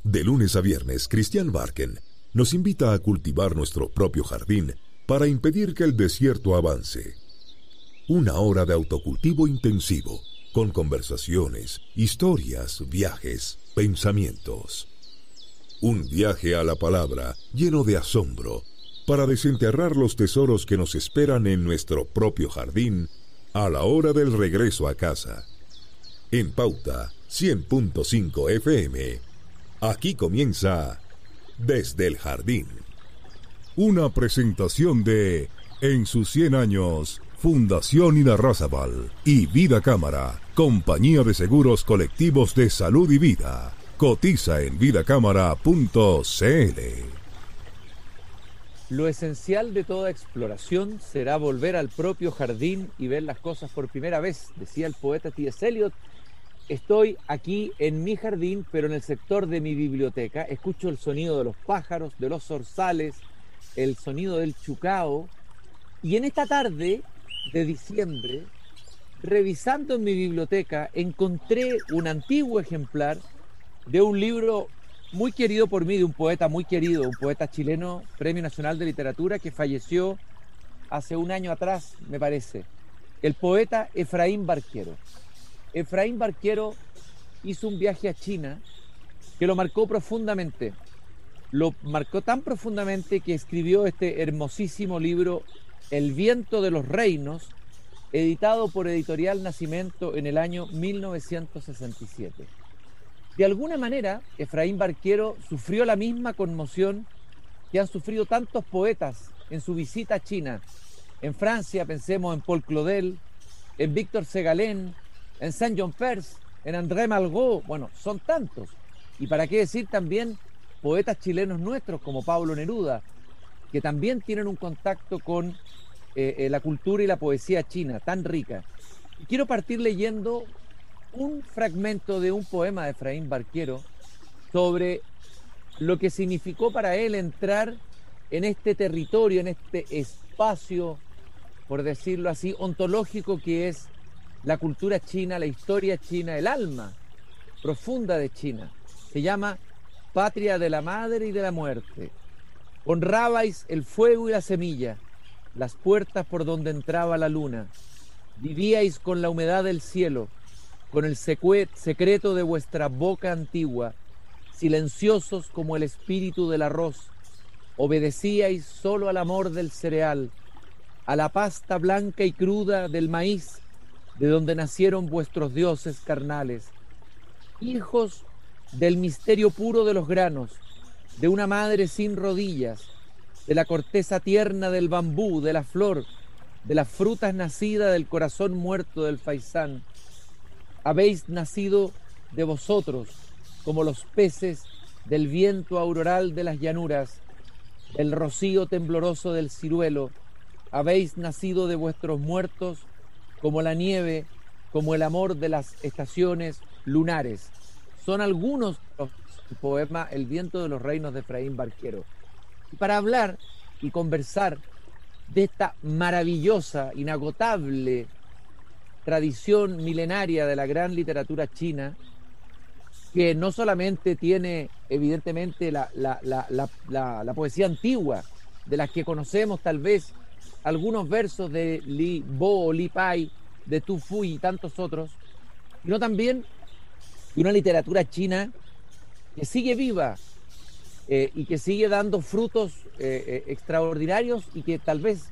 De lunes a viernes, Christian Barken nos invita a cultivar nuestro propio jardín para impedir que el desierto avance. Una hora de autocultivo intensivo, con conversaciones, historias, viajes, pensamientos. Un viaje a la palabra lleno de asombro para desenterrar los tesoros que nos esperan en nuestro propio jardín a la hora del regreso a casa. En Pauta 100.5 FM, aquí comienza Desde el Jardín. Una presentación de En sus 100 años, Fundación Irarrázaval y Vida Cámara, compañía de seguros colectivos de salud y vida. Cotiza en vidacámara.cl. Lo esencial de toda exploración será volver al propio jardín y ver las cosas por primera vez, decía el poeta T.S. Eliot. Estoy aquí en mi jardín, pero en el sector de mi biblioteca. Escucho el sonido de los pájaros, de los zorzales, el sonido del chucao. Y en esta tarde de diciembre, revisando en mi biblioteca, encontré un antiguo ejemplar de un libro muy querido por mí, de un poeta muy querido, un poeta chileno, Premio Nacional de Literatura, que falleció hace un año atrás, me parece. El poeta Efraín Barquero. Efraín Barquero hizo un viaje a China que lo marcó profundamente. Lo marcó tan profundamente que escribió este hermosísimo libro, El viento de los reinos, editado por Editorial Nacimiento en el año 1967. De alguna manera, Efraín Barquero sufrió la misma conmoción que han sufrido tantos poetas en su visita a China. En Francia pensemos en Paul Claudel, en Víctor Segalen, en Saint-John Perse, en André Malraux. Bueno, son tantos. Y para qué decir también poetas chilenos nuestros como Pablo Neruda, que también tienen un contacto con la cultura y la poesía china, tan rica. Y quiero partir leyendo un fragmento de un poema de Efraín Barquero sobre lo que significó para él entrar en este territorio, en este espacio, por decirlo así, ontológico que es la cultura china, la historia china, el alma profunda de China. Se llama Patria de la Madre y de la Muerte. Honrabais el fuego y la semilla, las puertas por donde entraba la luna. Vivíais con la humedad del cielo, con el secreto de vuestra boca antigua, silenciosos como el espíritu del arroz. Obedecíais solo al amor del cereal, a la pasta blanca y cruda del maíz, de donde nacieron vuestros dioses carnales. Hijos del misterio puro de los granos, de una madre sin rodillas, de la corteza tierna del bambú, de la flor, de las frutas nacidas del corazón muerto del faisán. Habéis nacido de vosotros como los peces del viento auroral de las llanuras, del rocío tembloroso del ciruelo. Habéis nacido de vuestros muertos como la nieve, como el amor de las estaciones lunares. Son algunos de los poemas El viento de los reinos de Efraín Barquero. Y para hablar y conversar de esta maravillosa, inagotable tradición milenaria de la gran literatura china, que no solamente tiene evidentemente la poesía antigua, de las que conocemos tal vez algunos versos de Li Bo, Li Pai, de Tu Fu y tantos otros, sino también de una literatura china que sigue viva y que sigue dando frutos extraordinarios y que tal vez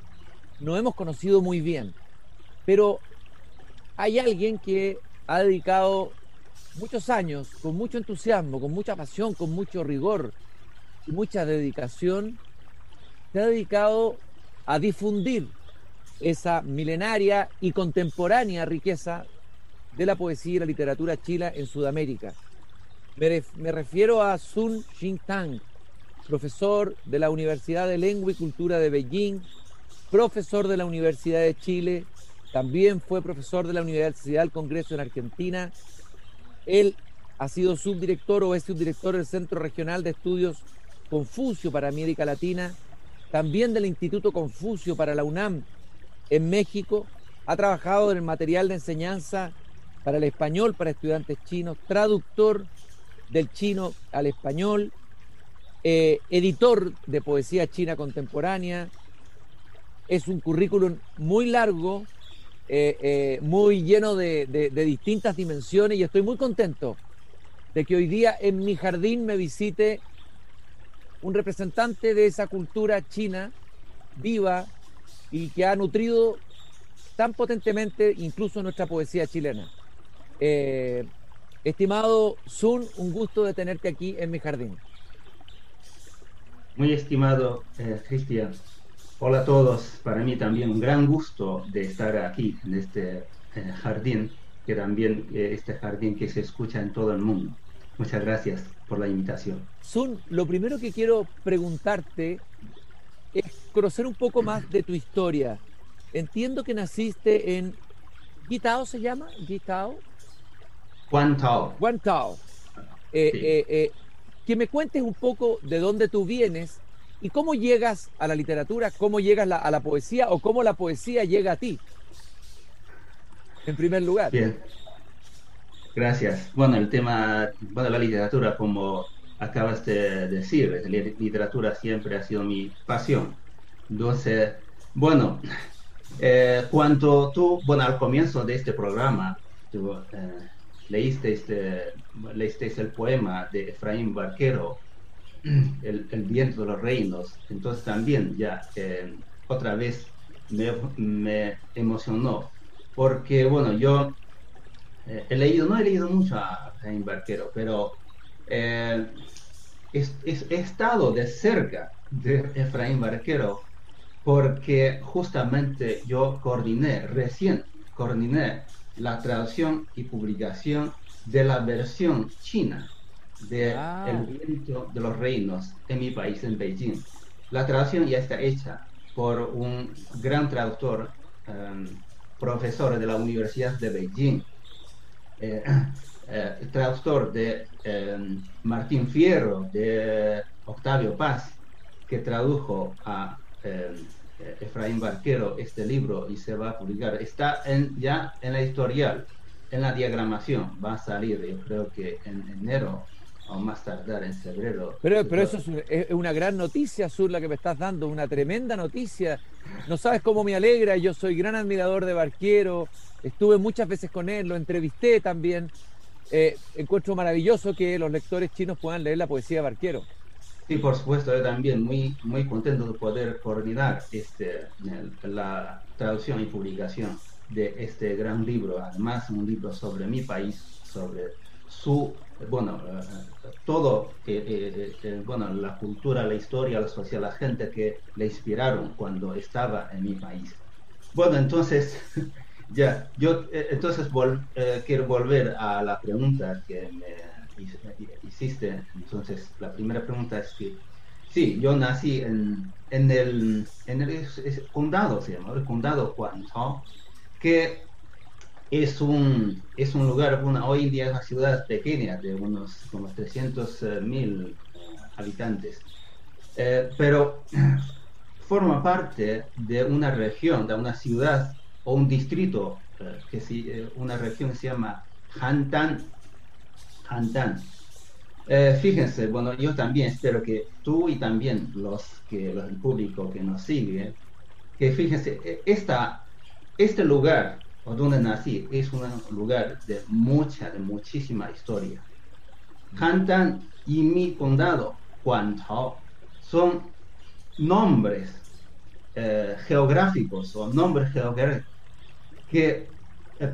no hemos conocido muy bien. Pero hay alguien que ha dedicado muchos años, con mucho entusiasmo, con mucha pasión, con mucho rigor y mucha dedicación, se ha dedicado a difundir esa milenaria y contemporánea riqueza de la poesía y la literatura china en Sudamérica. Me refiero a Sun Xintang, profesor de la Universidad de Lengua y Cultura de Beijing, profesor de la Universidad de Chile, también fue profesor de la Universidad del Congreso en Argentina. Él ha sido subdirector o es subdirector del Centro Regional de Estudios Confucio para América Latina, también del Instituto Confucio para la UNAM en México. Ha trabajado en el material de enseñanza para el español para estudiantes chinos, traductor del chino al español, editor de poesía china contemporánea. Es un currículum muy largo, muy lleno de distintas dimensiones, y estoy muy contento de que hoy día en mi jardín me visite un representante de esa cultura china viva y que ha nutrido tan potentemente incluso nuestra poesía chilena. Estimado Sun, un gusto de tenerte aquí en mi jardín. Muy estimado Cristian, hola a todos. Para mí también un gran gusto de estar aquí en este jardín, que también este jardín que se escucha en todo el mundo. Muchas gracias por la invitación. Sun, lo primero que quiero preguntarte es conocer un poco más de tu historia. Entiendo que naciste en Guitao, ¿se llama? Guitao. Guantao. Guantao. Sí. Que me cuentes un poco de dónde tú vienes y cómo llegas a la literatura, cómo llegas a la poesía, o cómo la poesía llega a ti, en primer lugar. Bien, gracias. Bueno, el tema, bueno, la literatura, como acabas de decir, la literatura siempre ha sido mi pasión. Entonces, bueno, cuando tú, bueno, al comienzo de este programa, tú leíste el poema de Efraín Barquero, el viento de los reinos. Entonces también ya otra vez me emocionó, porque bueno, yo no he leído mucho a Efraín Barquero, pero eh, he estado de cerca de Efraín Barquero porque justamente yo recién coordiné la traducción y publicación de la versión china de El viento de los reinos en mi país, en Beijing. La traducción ya está hecha por un gran traductor, profesor de la Universidad de Beijing, traductor de Martín Fierro, de Octavio Paz, que tradujo a Efraín Barquero este libro y se va a publicar. Está ya en la editorial, en la diagramación. Va a salir, yo creo que en enero o más tardar en febrero. Pero eso es una gran noticia, Sur, la que me estás dando, una tremenda noticia. No sabes cómo me alegra, yo soy gran admirador de Barquero, estuve muchas veces con él, lo entrevisté también. Encuentro maravilloso que los lectores chinos puedan leer la poesía de Barquero. Sí, por supuesto, yo también muy, muy contento de poder coordinar la traducción y publicación de este gran libro, además un libro sobre mi país, sobre su, bueno, todo, bueno, la cultura, la historia, la sociedad, la gente que le inspiraron cuando estaba en mi país. Bueno, entonces, ya, yo entonces quiero volver a la pregunta que me hiciste. Entonces, la primera pregunta es que, sí, yo nací en el condado, se llama, el condado Guangzhou, que es un lugar, hoy en día es una ciudad pequeña de unos como 300.000 habitantes, pero forma parte de una región, de una ciudad o un distrito, una región que se llama Hantan. Fíjense, bueno, yo también espero que tú y también el público que nos sigue, que fíjense, este lugar donde nací es un lugar de muchísima historia. Hantan y mi condado, Guangzhou, son nombres geográficos o nombres geográficos que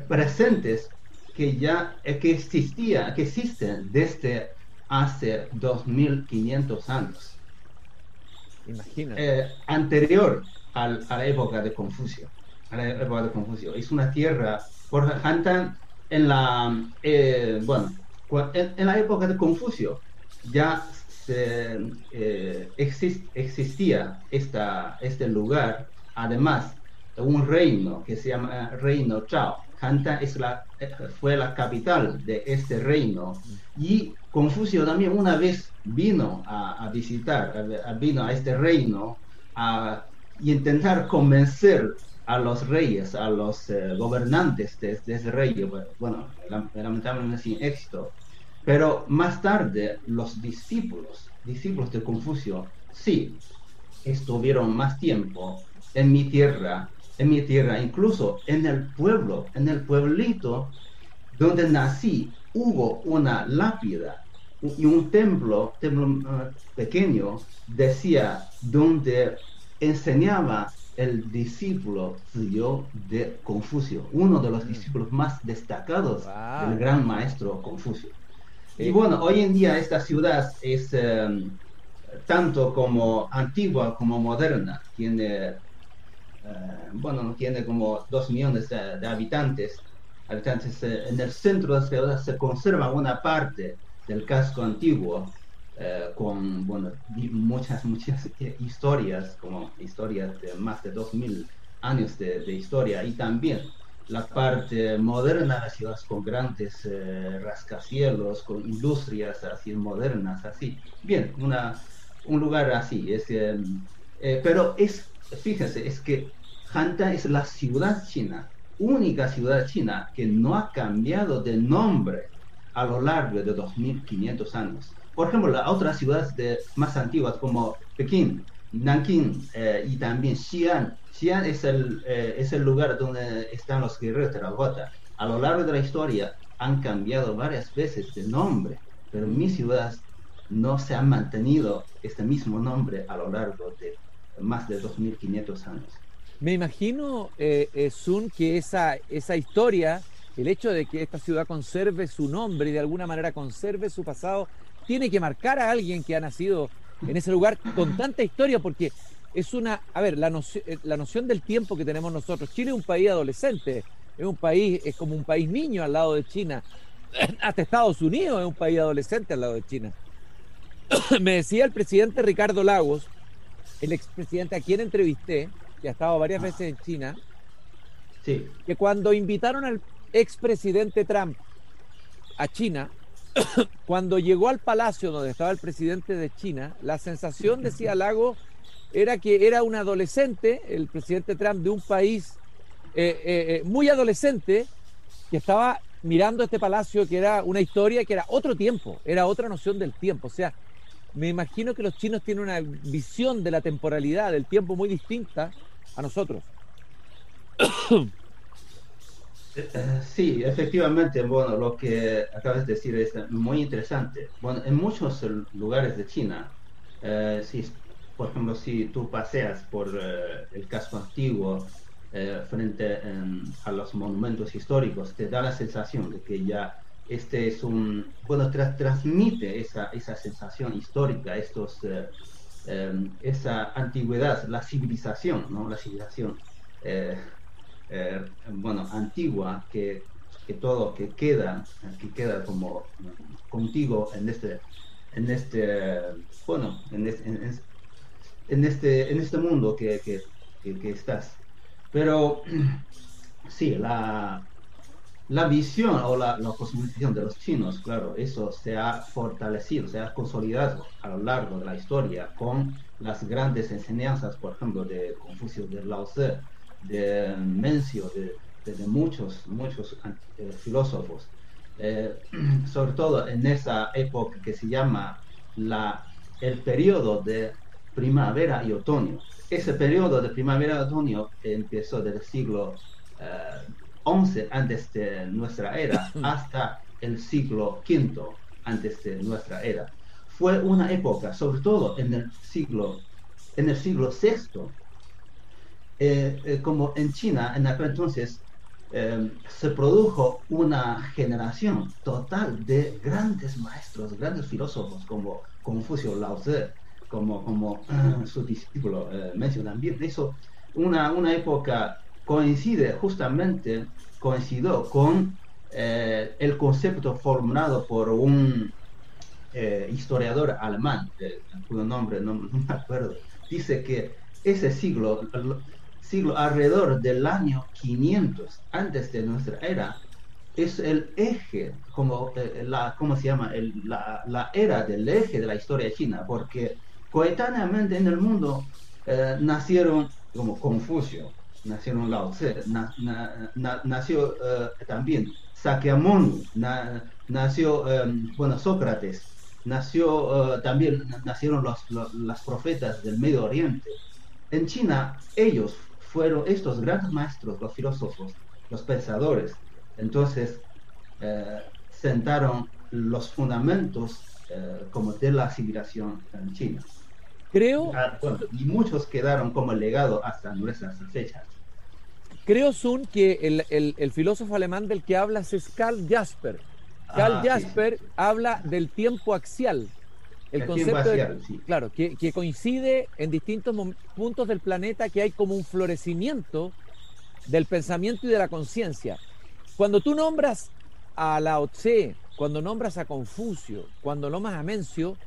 presentes que existen desde hace 2500 años. Imagínate. Anterior a la época de Confucio. Es una tierra, por Hantan, en la época de Confucio ya existía este lugar, además un reino que se llama Reino Zhao. Hantan fue la capital de este reino, y Confucio también una vez vino a visitar, vino a este reino y intentar convencer a los reyes, a los gobernantes de ese reino, bueno, lamentablemente sin éxito, Pero más tarde los discípulos de Confucio, sí, estuvieron más tiempo en mi tierra, incluso en el pueblito donde nací, hubo una lápida y un templo pequeño, decía, donde enseñaba el discípulo Ziyou de Confucio, uno de los discípulos más destacados del Wow. gran maestro Confucio. Y bueno, hoy en día esta ciudad es tanto como antigua como moderna. Bueno, tiene como 2 millones de habitantes. En el centro de la ciudad se conserva una parte del casco antiguo con bueno, muchas historias, como historias de más de 2000 años de historia, y también la parte moderna de la ciudad con grandes rascacielos, con industrias así modernas, así. Bien, un lugar así. Pero fíjense, es que Hantan es la ciudad china, única ciudad china que no ha cambiado de nombre a lo largo de 2500 años. Por ejemplo, las otras ciudades más antiguas como Pekín, Nankín y también Xi'an. Xi'an es el lugar donde están los guerreros de terracota. A lo largo de la historia han cambiado varias veces de nombre, pero mi ciudad no se ha mantenido este mismo nombre a lo largo de más de 2500 años. Me imagino, Sun, que esa historia, el hecho de que esta ciudad conserve su nombre y de alguna manera conserve su pasado, tiene que marcar a alguien que ha nacido en ese lugar con tanta historia, porque es a ver, la noción del tiempo que tenemos nosotros. Chile es un país adolescente, es como un país niño al lado de China. Hasta Estados Unidos es un país adolescente al lado de China. Me decía el presidente Ricardo Lagos, el expresidente a quien entrevisté, que ha estado varias veces en China, Sí. que cuando invitaron al expresidente Trump a China, cuando llegó al palacio donde estaba el presidente de China, la sensación, decía Lago, era que era un adolescente, el presidente Trump, de un país muy adolescente, que estaba mirando este palacio, que era una historia, que era otro tiempo, era otra noción del tiempo. O sea, me imagino que los chinos tienen una visión de la temporalidad, del tiempo muy distinta a nosotros. Sí, efectivamente, bueno, lo que acabas de decir es muy interesante. Bueno, en muchos lugares de China, si, por ejemplo, si tú paseas por el casco antiguo frente a los monumentos históricos, te da la sensación de que ya este es bueno, transmite esa sensación histórica, esa antigüedad, la civilización, ¿no? La civilización. Eh, bueno, antigua, que queda como contigo bueno, en este mundo que estás. Pero sí, la visión o la cosmovisión de los chinos, claro, eso se ha fortalecido, se ha consolidado a lo largo de la historia con las grandes enseñanzas, por ejemplo, de Confucio, de Lao Tse, de Mencio, de muchos filósofos, sobre todo en esa época que se llama el periodo de primavera y otoño. Ese periodo de primavera y otoño empezó desde el siglo XI antes de nuestra era hasta el siglo V antes de nuestra era. Fue una época, sobre todo en el siglo VI, como en China, en aquel entonces, se produjo una generación total de grandes maestros, grandes filósofos como Confucio, Lao Tse, como su discípulo Mencio también. Eso, una época coincidió con el concepto formulado por un historiador alemán, cuyo nombre no me acuerdo. Dice que ese siglo alrededor del año 500 antes de nuestra era, es el eje, ¿cómo se llama? La era del eje de la historia china, porque coetáneamente en el mundo nacieron como Confucio, nacieron Lao Tse, nació también Sakyamuni, nació, bueno, Sócrates, nació, también nacieron las profetas del Medio Oriente. En China, ellos fueron estos grandes maestros, los filósofos, los pensadores. Entonces, sentaron los fundamentos como de la civilización en China. Creo, Bueno, y muchos quedaron como legado hasta nuestras fechas. creo, Sun, que el filósofo alemán del que hablas es Karl Jasper. Karl Sí, sí. Jasper habla del tiempo axial, el El tiempo concepto de, parcial, sí. claro, que coincide en distintos puntos del planeta, que hay como un florecimiento del pensamiento y de la conciencia. Cuando tú nombras a Lao Tse, cuando nombras a Confucio, cuando nombras a Mencio,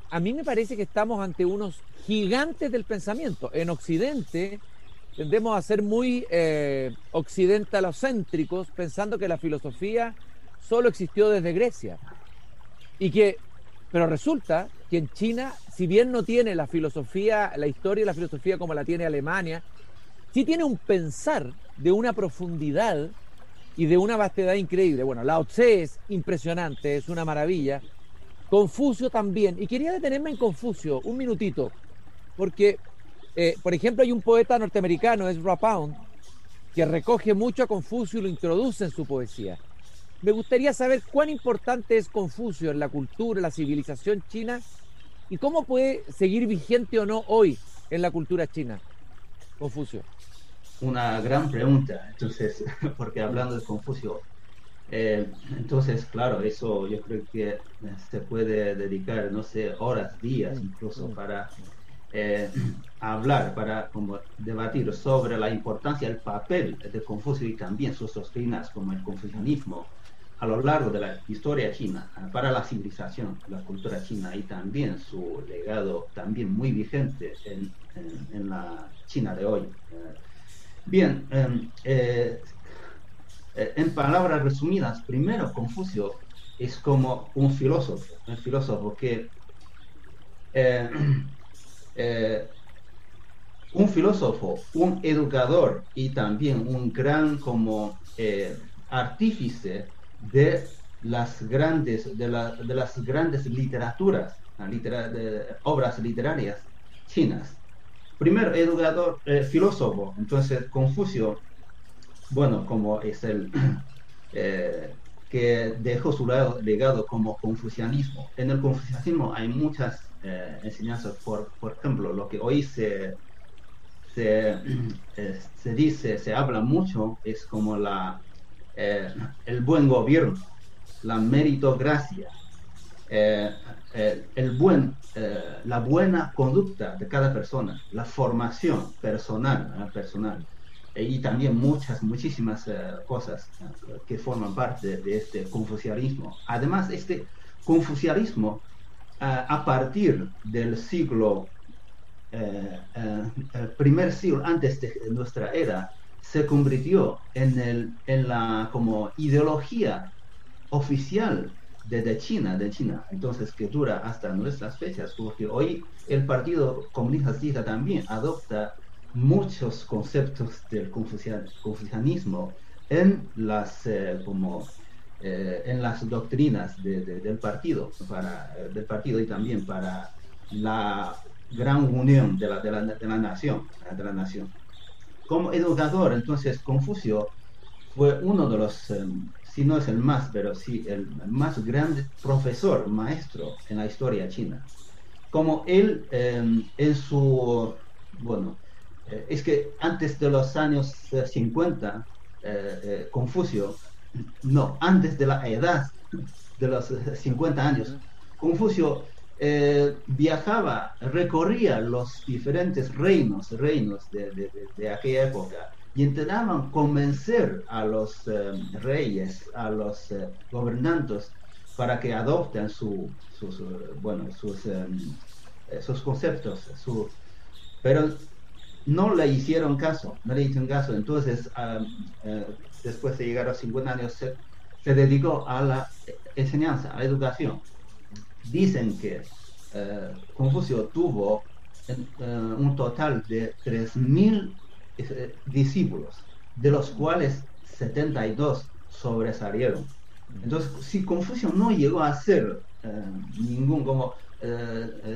a mí me parece que estamos ante unos gigantes del pensamiento. En Occidente tendemos a ser muy occidentalocéntricos, pensando que la filosofía solo existió desde Grecia. Y que, pero resulta que en China, si bien no tiene la filosofía, la historia y la filosofía como la tiene Alemania, sí tiene un pensar de una profundidad y de una vastedad increíble. Bueno, Lao Tse es impresionante, es una maravilla. Confucio también. Y quería detenerme en Confucio un minutito, porque, por ejemplo, hay un poeta norteamericano, Ezra Pound, que recoge mucho a Confucio y lo introduce en su poesía. Me gustaría saber cuán importante es Confucio en la cultura, en la civilización china, y cómo puede seguir vigente o no hoy en la cultura china, Confucio. Una gran pregunta, entonces, porque hablando de Confucio, entonces, claro, eso yo creo que se puede dedicar, no sé, horas, días incluso para eh, hablar, para como debatir sobre la importancia, el papel de Confucio y también sus doctrinas como el confucianismo a lo largo de la historia china, para la civilización, la cultura china y también su legado también muy vigente en la China de hoy. Bien, en palabras resumidas, primero Confucio es como un filósofo que eh, eh, un filósofo, un educador y también un gran como artífice de de las grandes literaturas, obras literarias chinas. Primero, educador, filósofo. Entonces, Confucio, bueno, como es el que dejó su legado como confucianismo. En el confucianismo hay muchas enseñanzas, por ejemplo, lo que hoy se dice, se habla mucho, es como el buen gobierno, la meritocracia, eh, la buena conducta de cada persona, la formación personal y también muchísimas cosas que forman parte de este confucianismo. Además, este confucianismo, a partir del siglo primer siglo antes de nuestra era, se convirtió en la como ideología oficial de China, entonces que dura hasta nuestras fechas, porque hoy el Partido Comunista China también adopta muchos conceptos del confucianismo en en las doctrinas del del partido y también para la gran unión de la nación, de la nación. Como educador, entonces, Confucio fue uno de los, si no es el más, pero sí el más grande profesor, maestro en la historia china. Como él en su, bueno, es que antes de los años 50, Confucio, no, antes de la edad de los 50 años, Confucio viajaba, recorría los diferentes reinos de aquella época y intentaban convencer a los reyes, a los gobernantes para que adopten bueno, sus conceptos, pero no le hicieron caso. Entonces, después de llegar a 50 años, se dedicó a la enseñanza, a la educación. Dicen que Confucio tuvo un total de 3.000 discípulos, de los cuales 72 sobresalieron. Entonces, si Confucio no llegó a ser ningún como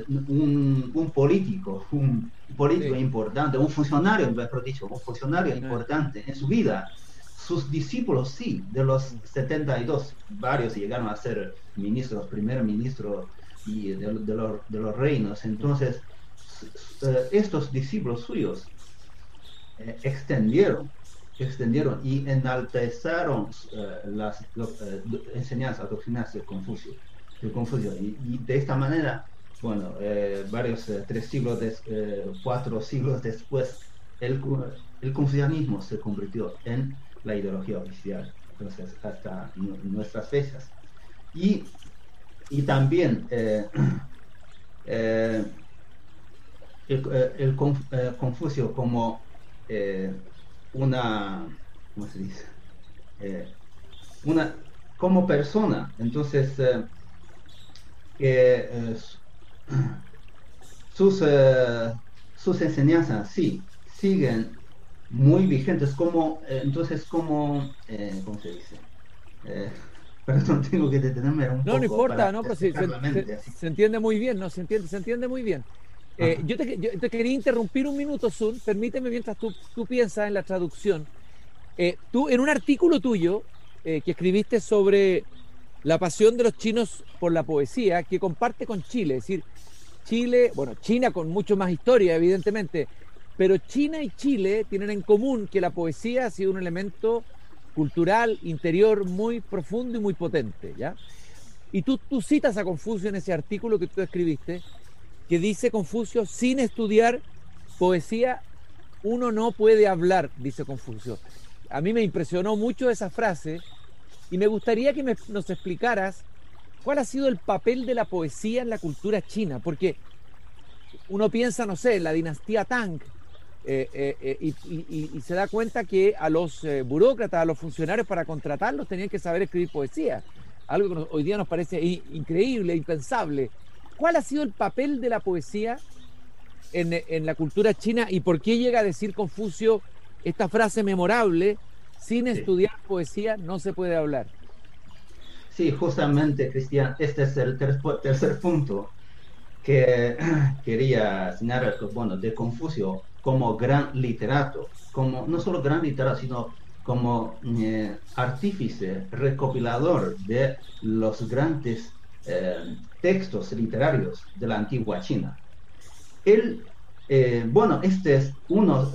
un político, un político Sí. importante, un funcionario, mejor dicho, un funcionario Eh, importante en su vida, sus discípulos sí, de los 72 varios llegaron a ser ministros, primer ministro y de los reinos. Entonces, estos discípulos suyos extendieron y enaltezaron enseñanzas doctrinales de Confucio. Y de esta manera, bueno, varios, 3 siglos, 4 siglos después, el, el confucianismo se convirtió en la ideología oficial, entonces, hasta nuestras fechas. Y, y también eh, Confucio como eh, una, ¿cómo se dice? Eh, una, como persona. Entonces, que sus, eh, sus enseñanzas, sí, siguen muy vigentes, entonces, ¿cómo se dice? Eh, Perdón, tengo que detenerme un no, no poco importa, para no, pero sí, despejar la mente, así. se entiende muy bien, ¿no? Se entiende muy bien. Ajá. Yo te quería interrumpir un minuto, Sun, permíteme mientras tú piensas en la traducción. Tú, en un artículo tuyo que escribiste sobre la pasión de los chinos por la poesía, que comparte con Chile, es decir, Chile, bueno, China con mucho más historia, evidentemente, pero China y Chile tienen en común que la poesía ha sido un elemento cultural, interior, muy profundo y muy potente, ¿ya? Y tú citas a Confucio en ese artículo que tú escribiste, que dice Confucio, sin estudiar poesía, uno no puede hablar, dice Confucio. A mí me impresionó mucho esa frase y me gustaría que nos explicaras cuál ha sido el papel de la poesía en la cultura china, porque uno piensa, no sé, en la dinastía Tang, y se da cuenta que a los burócratas, a los funcionarios para contratarlos tenían que saber escribir poesía, algo que hoy día nos parece increíble, impensable. ¿Cuál ha sido el papel de la poesía en la cultura china y por qué llega a decir Confucio esta frase memorable, sin Sí. estudiar poesía no se puede hablar? Sí, justamente, Cristian, este es el tercer punto que quería señalar, bueno, de Confucio como gran literato, como no solo gran literato, sino como artífice, recopilador de los grandes textos literarios de la antigua China. Él, bueno, este es uno,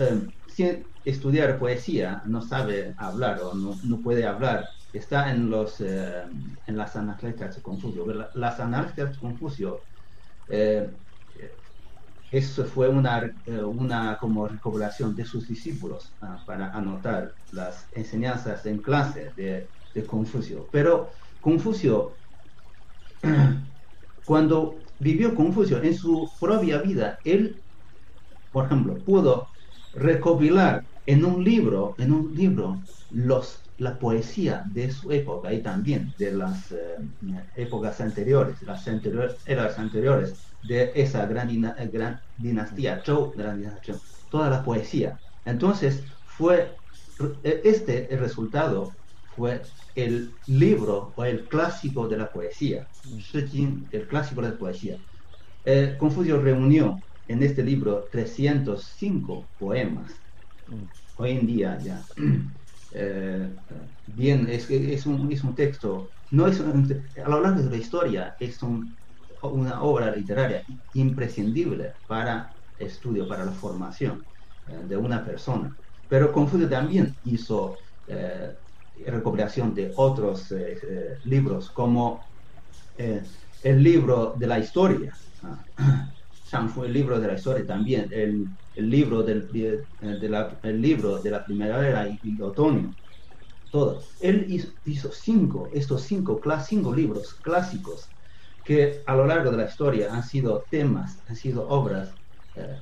sin estudiar poesía, no sabe hablar o no puede hablar. Está en las Analectas de Confucio. Las Analectas de Confucio, eh, eso fue una como recopilación de sus discípulos, para anotar las enseñanzas en clase de Confucio. Pero Confucio, cuando vivió Confucio en su propia vida, él, por ejemplo, pudo recopilar en un libro la poesía de su época y también de las épocas anteriores, eras anteriores de esa gran dinastía Zhou, toda la poesía. Entonces, el resultado fue el libro o el clásico de la poesía, Shi Jing, el clásico de la poesía. Confucio reunió en este libro 305 poemas. Hoy en día ya, bien, es un texto, no es a lo largo de la historia, una obra literaria imprescindible para estudio, para la formación de una persona. Pero Confucio también hizo recopilación de otros libros, como eh, el libro de la historia. Fue el libro de la historia también, el libro el libro de la primavera y otoño, todo. Él hizo cinco libros clásicos que a lo largo de la historia han sido temas, han sido obras eh,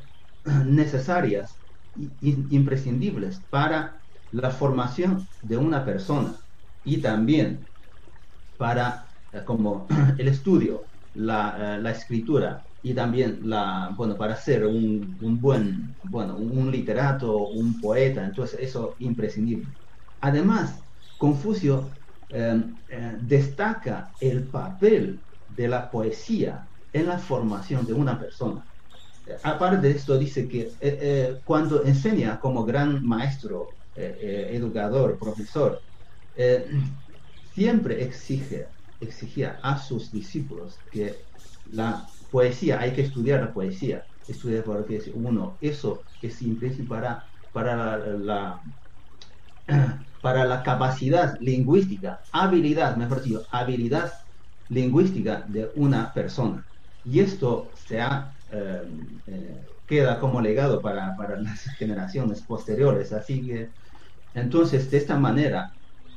necesarias e imprescindibles para la formación de una persona y también para como el estudio, la escritura y también bueno, para ser un buen, bueno, un literato, un poeta. Entonces eso imprescindible. Además, Confucio destaca el papel de la poesía en la formación de una persona. Aparte de esto, dice que cuando enseña como gran maestro, educador, profesor, eh, siempre exigía a sus discípulos que la poesía, hay que estudiar la poesía, estudiar porque eso es imprescindible para la capacidad lingüística, mejor dicho, habilidad lingüística de una persona. Y esto queda como legado para las generaciones posteriores. Así que, entonces, de esta manera,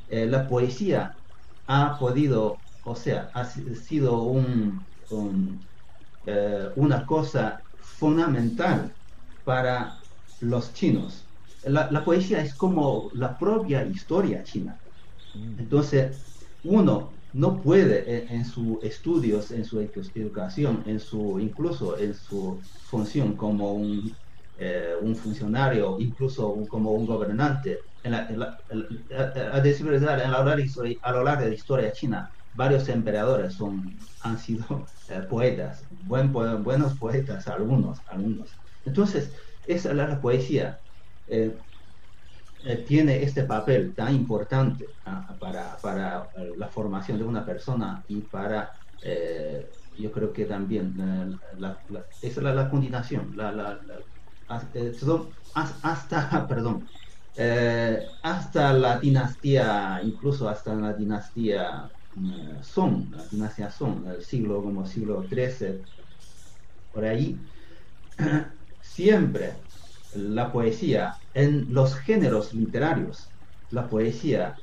la poesía ha podido, o sea, ha sido una cosa fundamental para los chinos. La poesía es como la propia historia china. Entonces, uno no puede en sus estudios, en su educación, incluso en su función como un funcionario, incluso como un gobernante, a decir verdad, a lo largo de la historia china, varios emperadores han sido poetas, buenos poetas, algunos. Entonces, la poesía tiene este papel tan importante para la formación de una persona y yo creo que también es la continuación, perdón, hasta la dinastía, incluso hasta la dinastía Song, el siglo XIII, por ahí, siempre la poesía, en los géneros literarios, la poesía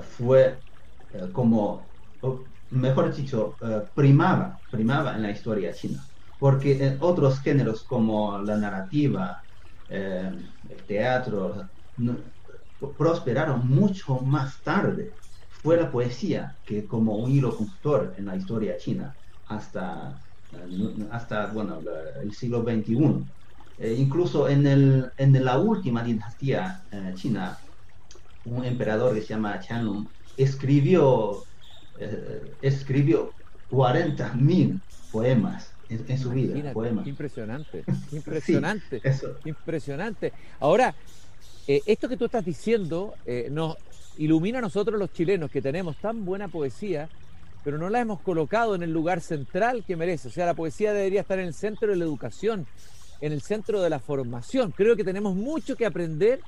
fue como, mejor dicho, primaba en la historia china, porque en otros géneros como la narrativa, el teatro, prosperaron mucho más tarde. Fue la poesía que como un hilo conductor en la historia china hasta bueno, el siglo XXI. Incluso en la última dinastía china, un emperador que se llama Qianlong escribió 40.000 poemas en su vida. Imagínate, Poemas. impresionante, Sí, eso. impresionante. Ahora, esto que tú estás diciendo nos ilumina a nosotros los chilenos que tenemos tan buena poesía, pero no la hemos colocado en el lugar central que merece. O sea, la poesía debería estar en el centro de la educación, en el centro de la formación. Creo que tenemos mucho que aprender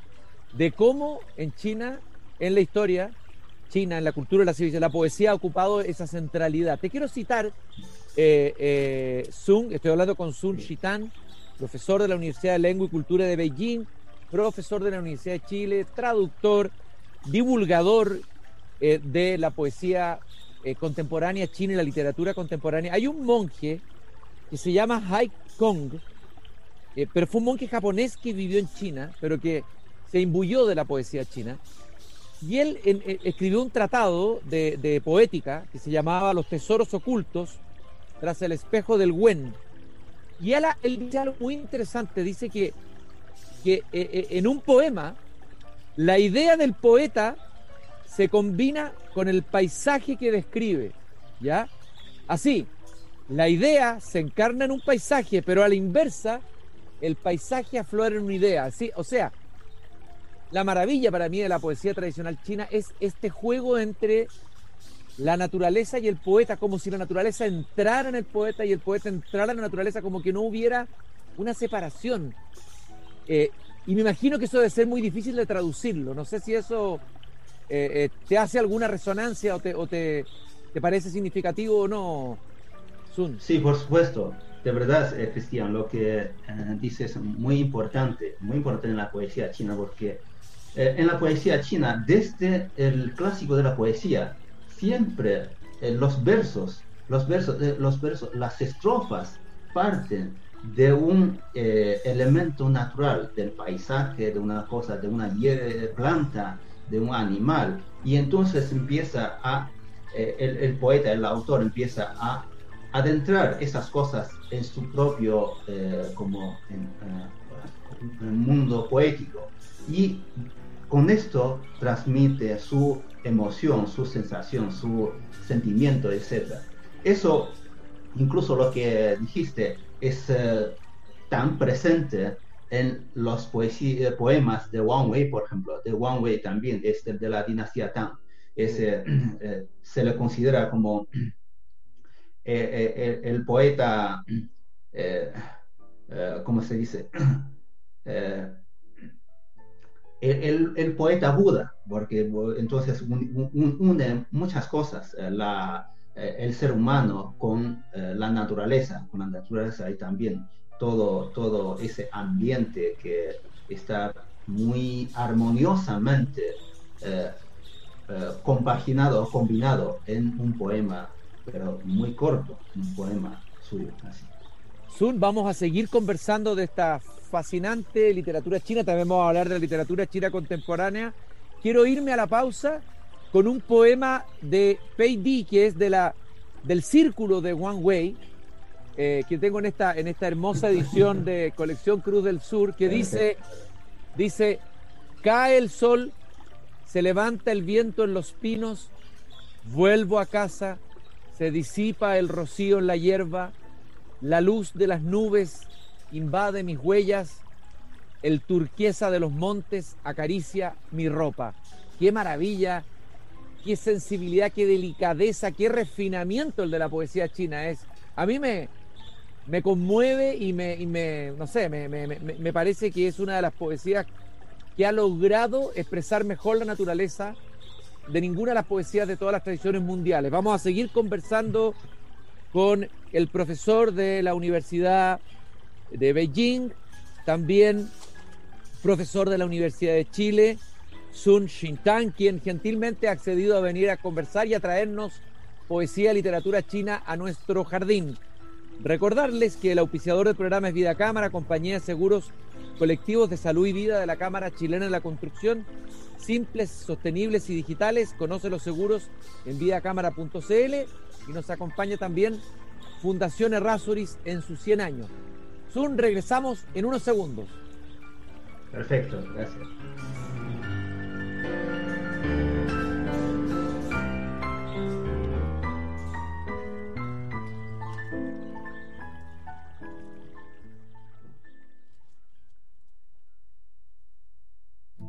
de cómo en China, en la historia china, en la cultura de la civilización, la poesía ha ocupado esa centralidad. Te quiero citar estoy hablando con Sun Shitan, profesor de la Universidad de Lengua y Cultura de Beijing, profesor de la Universidad de Chile, traductor, divulgador de la poesía contemporánea china y la literatura contemporánea. Hay un monje que se llama Hai Kong, pero fue un monje japonés que vivió en China, pero que se imbuyó de la poesía china. Y él escribió un tratado de poética que se llamaba Los tesoros ocultos tras el espejo del Wen. Y él dice algo muy interesante, dice que en un poema la idea del poeta se combina con el paisaje que describe, ¿ya? Así, la idea se encarna en un paisaje, pero a la inversa, el paisaje aflora en una idea, ¿sí? O sea, la maravilla para mí de la poesía tradicional china es este juego entre la naturaleza y el poeta, como si la naturaleza entrara en el poeta y el poeta entrara en la naturaleza, como que no hubiera una separación. Y me imagino que eso debe ser muy difícil de traducirlo. No sé si eso te hace alguna resonancia o te parece significativo o no, Sun. Sí, por supuesto. De verdad, Cristian, lo que dices es muy importante en la poesía china, porque en la poesía china, desde el clásico de la poesía, siempre los versos, las estrofas parten de un elemento natural del paisaje, de una cosa, de una planta, de un animal, y entonces el poeta, el autor empieza a adentrar esas cosas en su propio mundo poético, y con esto transmite su emoción, su sensación, su sentimiento, etc. Eso, incluso lo que dijiste, es tan presente en los poemas de Wang Wei, por ejemplo. De Wang Wei también, es de la dinastía Tang. Se le considera como el poeta, ¿cómo se dice? El poeta Buda, porque entonces une muchas cosas, el ser humano con la naturaleza y también todo ese ambiente que está muy armoniosamente compaginado o combinado en un poema, pero muy corto, un poema suyo. Así. Sun, vamos a seguir conversando de esta fascinante literatura china, también vamos a hablar de la literatura china contemporánea. Quiero irme a la pausa con un poema de Pei Di, que es del Círculo de Wang Wei, que tengo en esta hermosa edición de Colección Cruz del Sur, que dice: cae el sol, se levanta el viento en los pinos, vuelvo a casa, se disipa el rocío en la hierba, la luz de las nubes invade mis huellas, el turquesa de los montes acaricia mi ropa. ¡Qué maravilla! ¡Qué sensibilidad, qué delicadeza, qué refinamiento el de la poesía china es! A mí me conmueve y no sé, me parece que es una de las poesías que ha logrado expresar mejor la naturaleza de ninguna de las poesías de todas las tradiciones mundiales. Vamos a seguir conversando con el profesor de la Universidad de Beijing, también profesor de la Universidad de Chile, Sun Xintang, quien gentilmente ha accedido a venir a conversar y a traernos poesía y literatura china a nuestro jardín. Recordarles que el auspiciador del programa es Vida Cámara, compañía de seguros colectivos de salud y vida de la Cámara Chilena de la Construcción, simples, sostenibles y digitales. Conoce los seguros en vidacámara.cl y nos acompaña también Fundación Errázuriz en sus 100 años. Sun, regresamos en unos segundos. Perfecto, gracias.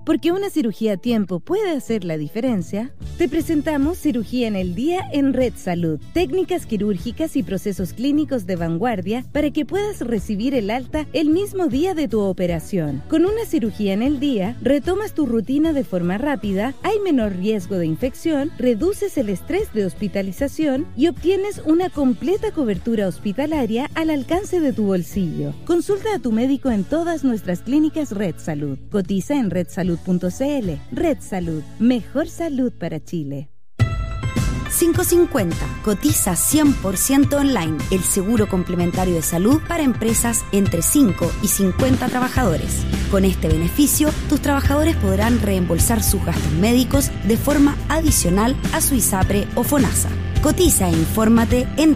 Porque una cirugía a tiempo puede hacer la diferencia, te presentamos Cirugía en el Día en Red Salud. Técnicas quirúrgicas y procesos clínicos de vanguardia para que puedas recibir el alta el mismo día de tu operación. Con una cirugía en el día, retomas tu rutina de forma rápida, hay menor riesgo de infección, reduces el estrés de hospitalización y obtienes una completa cobertura hospitalaria al alcance de tu bolsillo. Consulta a tu médico en todas nuestras clínicas Red Salud. Cotiza en redsalud.cl. Red Salud, mejor salud para Chile. 550. Cotiza 100% online. El seguro complementario de salud para empresas entre 5 y 50 trabajadores. Con este beneficio, tus trabajadores podrán reembolsar sus gastos médicos de forma adicional a su ISAPRE o FONASA. Cotiza e infórmate en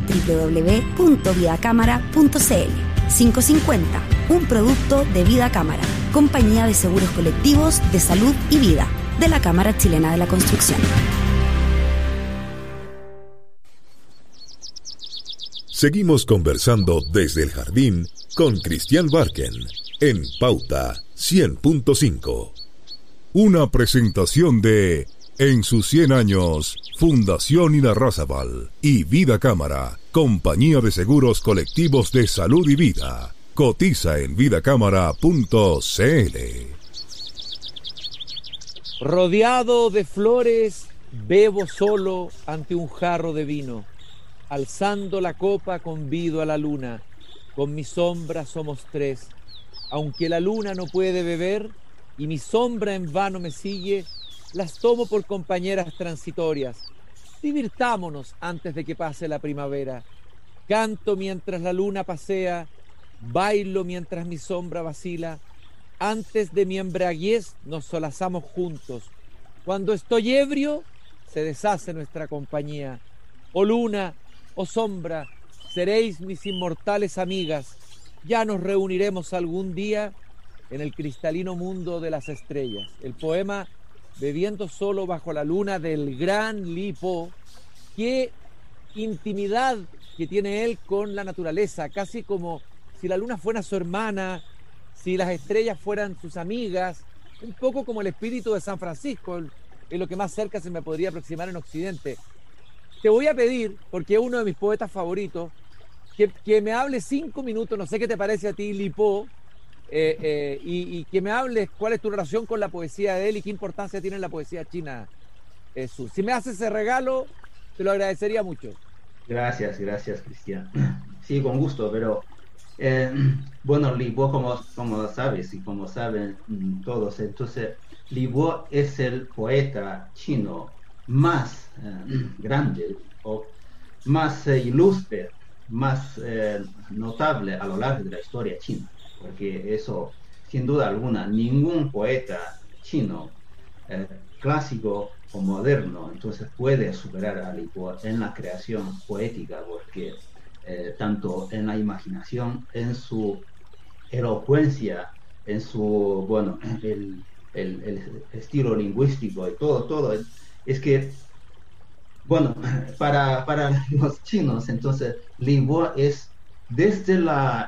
www.vidacámara.cl. 550. Un producto de Vida Cámara, compañía de seguros colectivos de salud y vida de la Cámara Chilena de la Construcción. Seguimos conversando desde el jardín con Cristian Barken en Pauta 100.5. Una presentación de En sus 100 años, Fundación Irarrázaval y Vida Cámara, compañía de seguros colectivos de salud y vida. Cotiza en vidacámara.cl. Rodeado de flores, bebo solo ante un jarro de vino. Alzando la copa convido a la luna. Con mi sombra somos tres. Aunque la luna no puede beber y mi sombra en vano me sigue, las tomo por compañeras transitorias. Divirtámonos antes de que pase la primavera. Canto mientras la luna pasea, bailo mientras mi sombra vacila. Antes de mi embriaguez nos solazamos juntos. Cuando estoy ebrio, se deshace nuestra compañía. Oh luna, oh sombra, seréis mis inmortales amigas. Ya nos reuniremos algún día en el cristalino mundo de las estrellas. El poema bebiendo solo bajo la luna del gran Li Po. Qué intimidad que tiene él con la naturaleza, casi como si la luna fuera su hermana, si las estrellas fueran sus amigas, un poco como el espíritu de San Francisco, es lo que más cerca se me podría aproximar en Occidente. Te voy a pedir, porque es uno de mis poetas favoritos, que me hables 5 minutos, no sé qué te parece a ti, Li Po, y que me hables cuál es tu relación con la poesía de él y qué importancia tiene la poesía china. Jesús. Si me haces ese regalo, te lo agradecería mucho. Gracias, Cristian. Sí, con gusto, pero bueno, Li Bo, como sabes y como saben todos, entonces Li Bo es el poeta chino más grande o más ilustre, más notable a lo largo de la historia china, porque eso, sin duda alguna, ningún poeta chino clásico o moderno entonces puede superar a Li Po en la creación poética, porque tanto en la imaginación, en su elocuencia, en su, bueno, el estilo lingüístico y todo, es que, bueno, para los chinos, entonces, Li Po es desde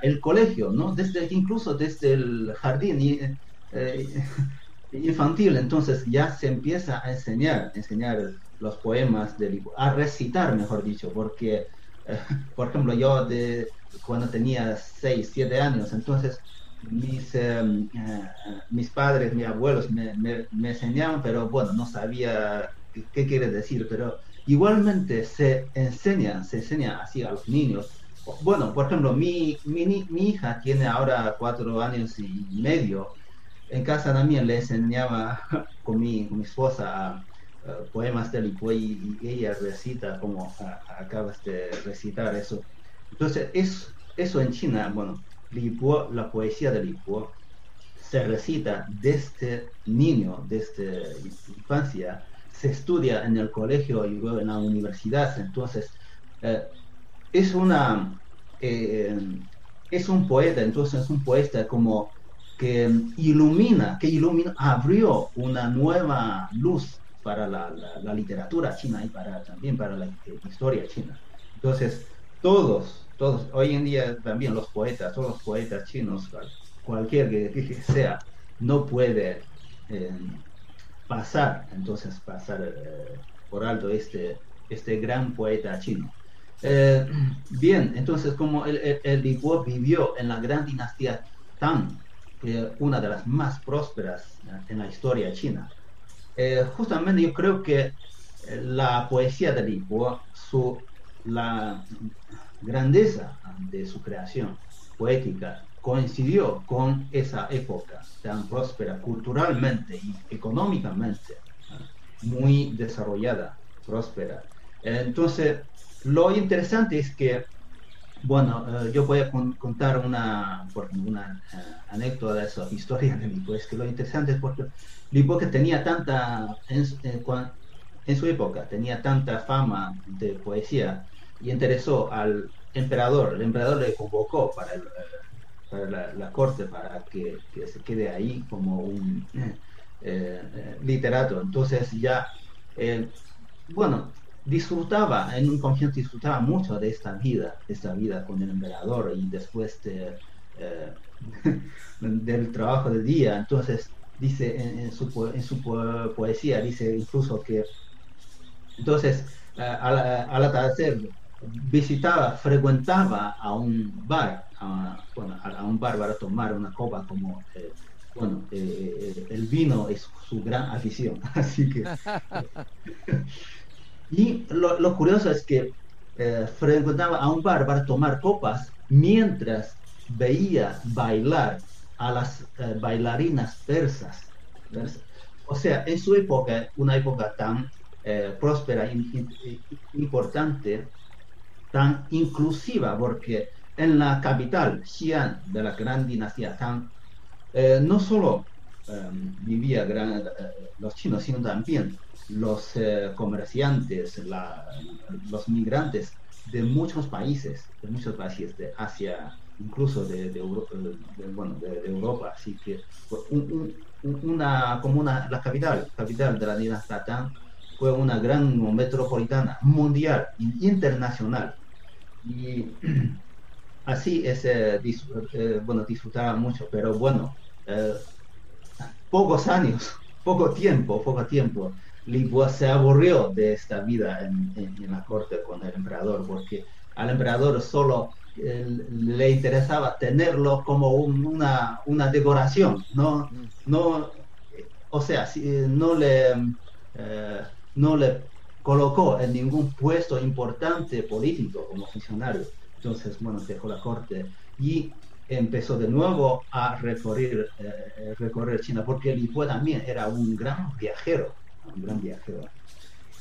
el colegio, ¿no? Incluso desde el jardín infantil, entonces ya se empieza a enseñar los poemas de Li Po, a recitar, mejor dicho, porque por ejemplo, yo cuando tenía 6, 7 años, entonces mis padres, mis abuelos me enseñaban, pero bueno, no sabía qué quiere decir, pero igualmente se enseña así a los niños. Bueno, por ejemplo, mi hija tiene ahora 4 años y medio. En casa también le enseñaba con mi esposa poemas de Li Po y ella recita como acabas de recitar eso. Entonces, eso en China, bueno, Li Po, la poesía de Li Po se recita desde niño, desde infancia, se estudia en el colegio y luego en la universidad. Entonces, es un poeta, entonces es un poeta como que ilumina, abrió una nueva luz para la literatura china y también para la historia china. Entonces, todos, hoy en día también todos los poetas chinos, cualquier que sea, no puede pasar por alto este gran poeta chino. Bien, entonces como el Li Po vivió en la gran dinastía Tang, una de las más prósperas en la historia china, justamente yo creo que la poesía de Li Po, la grandeza de su creación poética coincidió con esa época tan próspera culturalmente y económicamente, muy desarrollada, próspera. Entonces, lo interesante es que, bueno, yo voy a contar una anécdota de esa historia de Li Po. Es que lo interesante es porque Li Po, que tenía en su época, tenía tanta fama de poesía y interesó al emperador. El emperador le convocó para la corte para que se quede ahí como un literato. Entonces ya, bueno, en un comienzo disfrutaba mucho de esta vida con el emperador y después del trabajo de día. Entonces dice en su poesía, dice incluso que entonces al atardecer frecuentaba a un bar, a un bar para tomar una copa, como el vino es su gran afición. Así que y lo curioso es que frecuentaba a un bar para tomar copas mientras veía bailar a las bailarinas persas. O sea, en su época, una época tan próspera, importante, tan inclusiva, porque en la capital, Xi'an, de la gran dinastía Tang, no solo vivía los chinos, sino también los comerciantes, los migrantes de muchos países de Asia incluso de Europa, así que la capital de la dinastía Tang fue una gran metropolitana mundial, internacional, y así es, disfrutaba mucho, pero bueno, pocos años, poco tiempo, Li Po se aburrió de esta vida en la corte con el emperador, porque al emperador solo le interesaba tenerlo como una decoración, o sea, no le colocó en ningún puesto importante político como funcionario. Entonces, bueno, dejó la corte y empezó de nuevo a recorrer China, porque Li Po también era un gran viajero.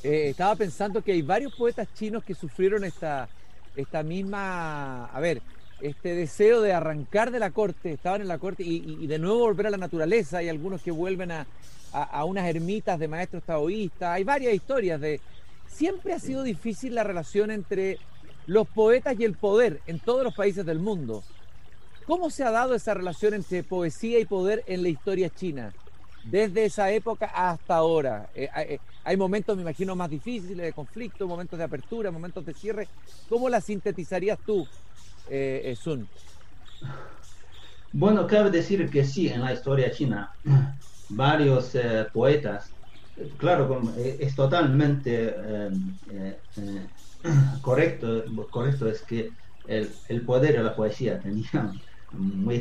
Estaba pensando que hay varios poetas chinos que sufrieron esta misma, este deseo de arrancar de la corte, estaban en la corte y de nuevo volver a la naturaleza. Hay algunos que vuelven a unas ermitas de maestros taoístas. Hay varias historias siempre ha sido difícil la relación entre los poetas y el poder en todos los países del mundo. ¿Cómo se ha dado esa relación entre poesía y poder en la historia china? Desde esa época hasta ahora. Hay momentos, me imagino, más difíciles de conflicto, momentos de apertura, momentos de cierre. ¿Cómo la sintetizarías tú, Sun? Bueno, cabe decir que sí, en la historia china, varios poetas, claro, es totalmente correcto es que el poder y la poesía tenían muy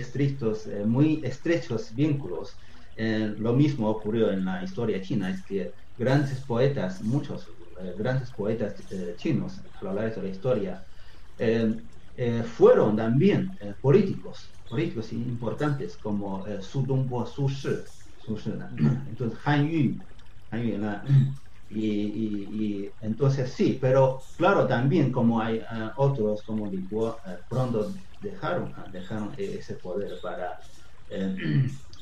estrechos vínculos. Lo mismo ocurrió en la historia china, es que muchos grandes poetas chinos a lo largo de la historia fueron también políticos importantes, como Su Dongbo, Su Shi, entonces Han Yu, y entonces sí, pero claro, también como hay otros como Li Po, pronto dejaron ese poder para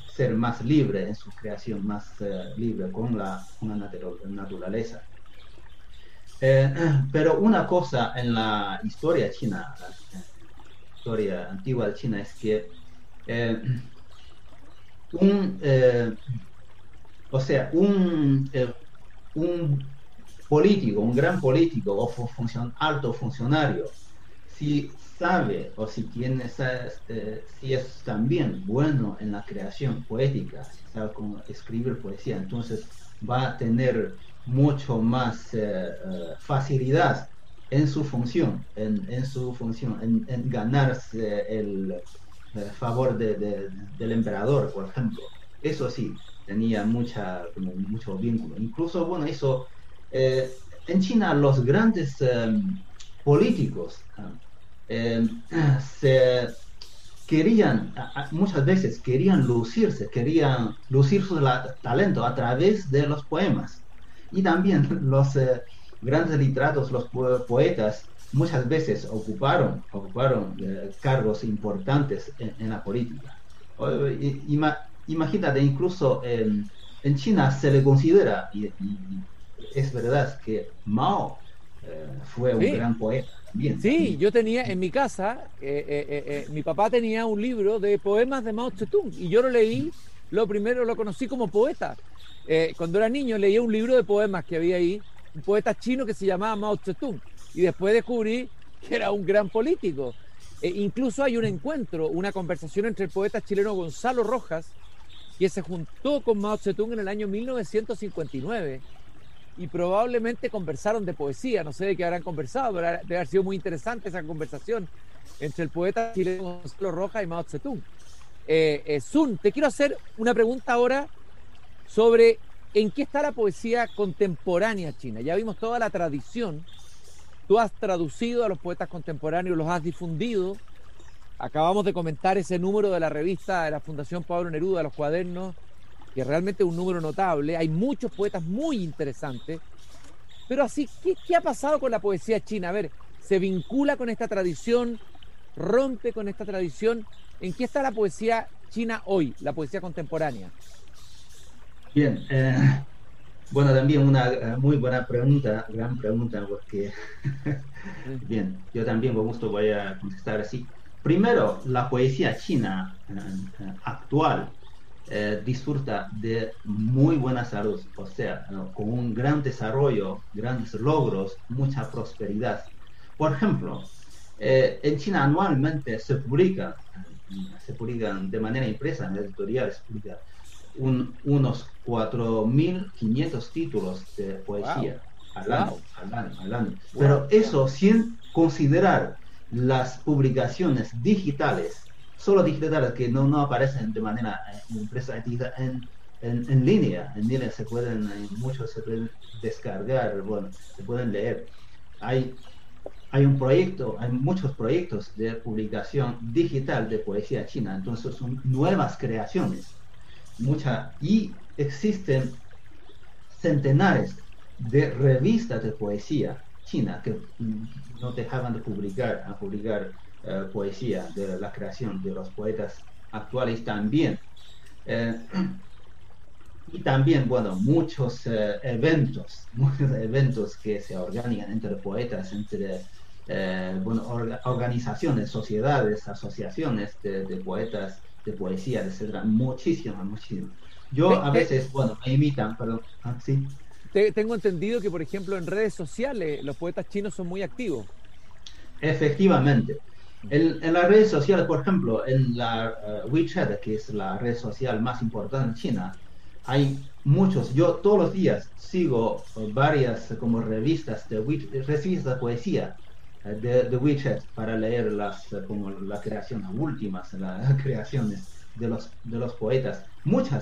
ser más libre en su creación, más libre con la naturaleza. Pero una cosa en la historia china, la historia antigua de China, es que un gran político o alto funcionario, si sabe o si es también bueno en la creación poética, si sabe cómo escribir poesía, entonces va a tener mucho más facilidad en su función, en ganarse el favor del emperador, por ejemplo. Eso sí, tenía mucho vínculo. Incluso, bueno, en China los grandes políticos muchas veces querían lucir su talento a través de los poemas. Y también los grandes literatos, los poetas, muchas veces ocuparon cargos importantes en la política. Imagínate, incluso en China se le considera, y es verdad, que Mao fue un gran poeta también. Sí, yo tenía en mi casa, mi papá tenía un libro de poemas de Mao Zedong y yo lo leí, lo conocí como poeta. Cuando era niño leía un libro de poemas que había ahí, un poeta chino que se llamaba Mao Zedong, y después descubrí que era un gran político. Incluso hay un encuentro, una conversación entre el poeta chileno Gonzalo Rojas, que se juntó con Mao Zedong en el año 1959 y probablemente conversaron de poesía. No sé de qué habrán conversado, pero debe haber sido muy interesante esa conversación entre el poeta chileno Gonzalo Rojas y Mao Zedong. Sun, te quiero hacer una pregunta ahora sobre en qué está la poesía contemporánea china. Ya vimos toda la tradición, tú has traducido a los poetas contemporáneos, los has difundido. Acabamos de comentar ese número de la revista de la Fundación Pablo Neruda, los cuadernos, que realmente es un número notable. Hay muchos poetas muy interesantes. Pero así, ¿qué ha pasado con la poesía china? A ver, ¿se vincula con esta tradición? ¿Rompe con esta tradición? ¿En qué está la poesía china hoy, la poesía contemporánea? Bien, bueno, también una muy buena pregunta, gran pregunta, porque bien, yo también con gusto voy a contestar así. primero, la poesía china actual disfruta de muy buena salud, o sea, con un gran desarrollo, grandes logros, mucha prosperidad. Por ejemplo, en China anualmente se publican de manera impresa en editoriales, se publican unos 4.500 títulos de poesía al año. Pero eso sin considerar las publicaciones digitales, solo digitales que no aparecen de manera impresa, en línea muchos se pueden descargar, bueno, se pueden leer. Hay muchos proyectos de publicación digital de poesía china, entonces son nuevas creaciones, y existen centenares de revistas de poesía china que no dejaban de publicar poesía de la creación de los poetas actuales también. Y también, bueno, muchos eventos que se organizan entre poetas, entre organizaciones, sociedades, asociaciones de poetas, de poesía, etcétera, muchísimo. Yo a veces, me imitan, perdón, sí. Tengo entendido que, por ejemplo, en redes sociales los poetas chinos son muy activos. Efectivamente. En las redes sociales, por ejemplo, en la WeChat, que es la red social más importante en China, hay muchos. Yo todos los días sigo varias como revistas de poesía de WeChat para leer como la creación, las últimas las creaciones de los poetas.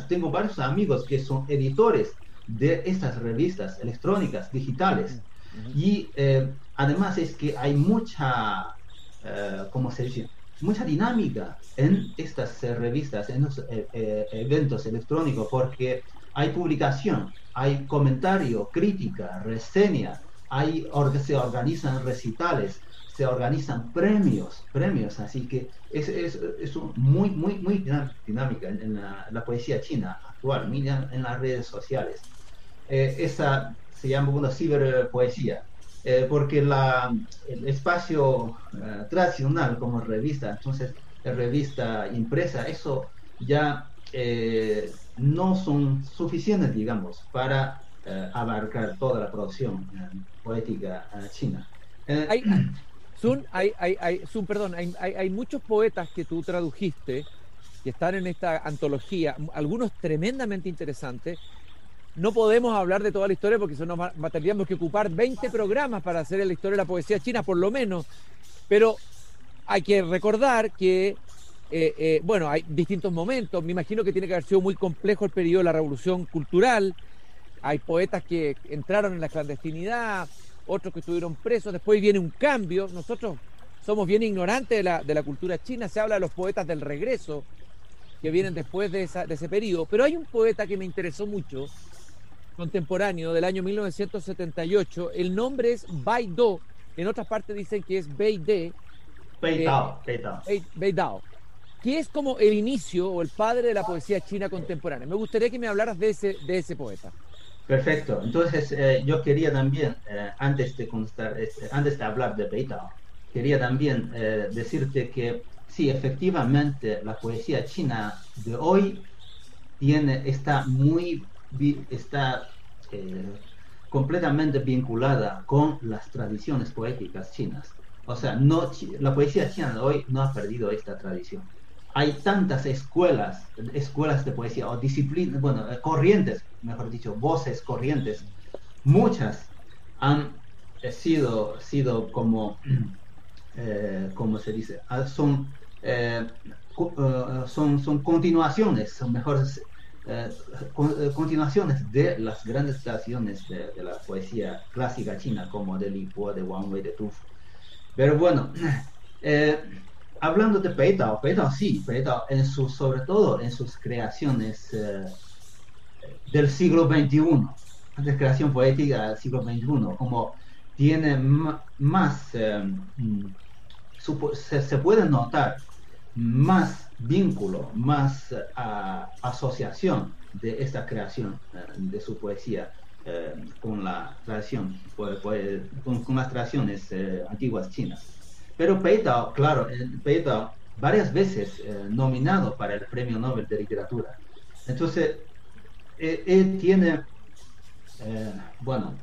Tengo varios amigos que son editores de estas revistas electrónicas, digitales. Y además es que hay mucha, ¿cómo se dice? Mucha dinámica en estas revistas, en los eventos electrónicos, porque hay publicación, hay comentario, crítica, reseña, se organizan recitales, se organizan premios, así que es muy dinámica en la poesía china actual, en las redes sociales. Esa se llama ciberpoesía, porque el espacio tradicional como revista, entonces revista impresa, eso ya no son suficientes, digamos, para abarcar toda la producción poética china. Hay muchos poetas que tú tradujiste que están en esta antología, algunos tremendamente interesantes. No podemos hablar de toda la historia porque tendríamos que ocupar 20 programas para hacer la historia de la poesía china, por lo menos. Pero hay que recordar que, hay distintos momentos. Me imagino que tiene que haber sido muy complejo el periodo de la Revolución Cultural. Hay poetas que entraron en la clandestinidad, otros que estuvieron presos. Después viene un cambio. Nosotros somos bien ignorantes de la cultura china. Se habla de los poetas del regreso, que vienen después de ese periodo. Pero hay un poeta que me interesó mucho, contemporáneo, del año 1978. El nombre es Bai Do. En otras partes dicen que es Bei Dao, que es como el inicio o el padre de la poesía china contemporánea. Me gustaría que me hablaras de ese poeta. Perfecto. Entonces, yo quería también, antes de hablar de Bei Dao, quería también decirte que sí, efectivamente, la poesía china de hoy está completamente vinculada con las tradiciones poéticas chinas. O sea, la poesía china de hoy no ha perdido esta tradición. Hay tantas escuelas de poesía o disciplinas, corrientes, mejor dicho, voces corrientes. Muchas han sido como, ¿cómo se dice? Son continuaciones, son mejores continuaciones de las grandes tradiciones de la poesía clásica china, como de Li Po, de Wang Wei, de Tu Fu. Pero bueno, hablando de Bei Dao, sobre todo en sus creaciones del siglo XXI, de creación poética del siglo XXI, como tiene más, se puede notar más vínculo, más asociación de esta creación de su poesía con la tradición, con las tradiciones antiguas chinas. pero Peitao, claro, Peitao varias veces nominado para el Premio Nobel de Literatura. Entonces, él tiene, bueno,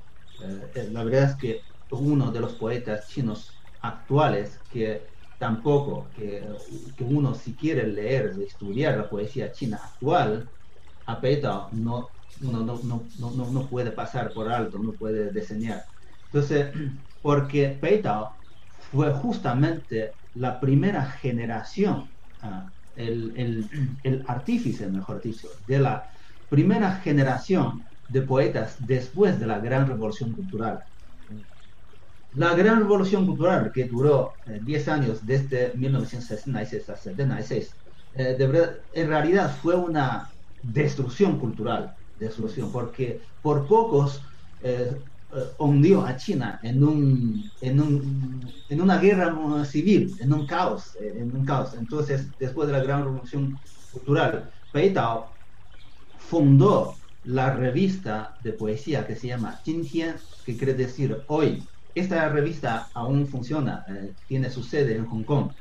la verdad es que uno de los poetas chinos actuales que tampoco, que uno si quiere leer, estudiar la poesía china actual, a Peitao uno no puede pasar por alto, no puede diseñar. Entonces, porque Peitao fue justamente la primera generación, el artífice, mejor dicho, de la primera generación de poetas después de la Gran Revolución Cultural. La Gran Revolución Cultural, que duró 10 años, desde 1966 a 76, en realidad fue una destrucción cultural, porque por pocos hundió a China en una guerra civil, en un caos. Entonces, después de la Gran Revolución Cultural, Peitao fundó la revista de poesía que se llama Jintian, que quiere decir hoy. Esta revista aún funciona, tiene su sede en Hong Kong.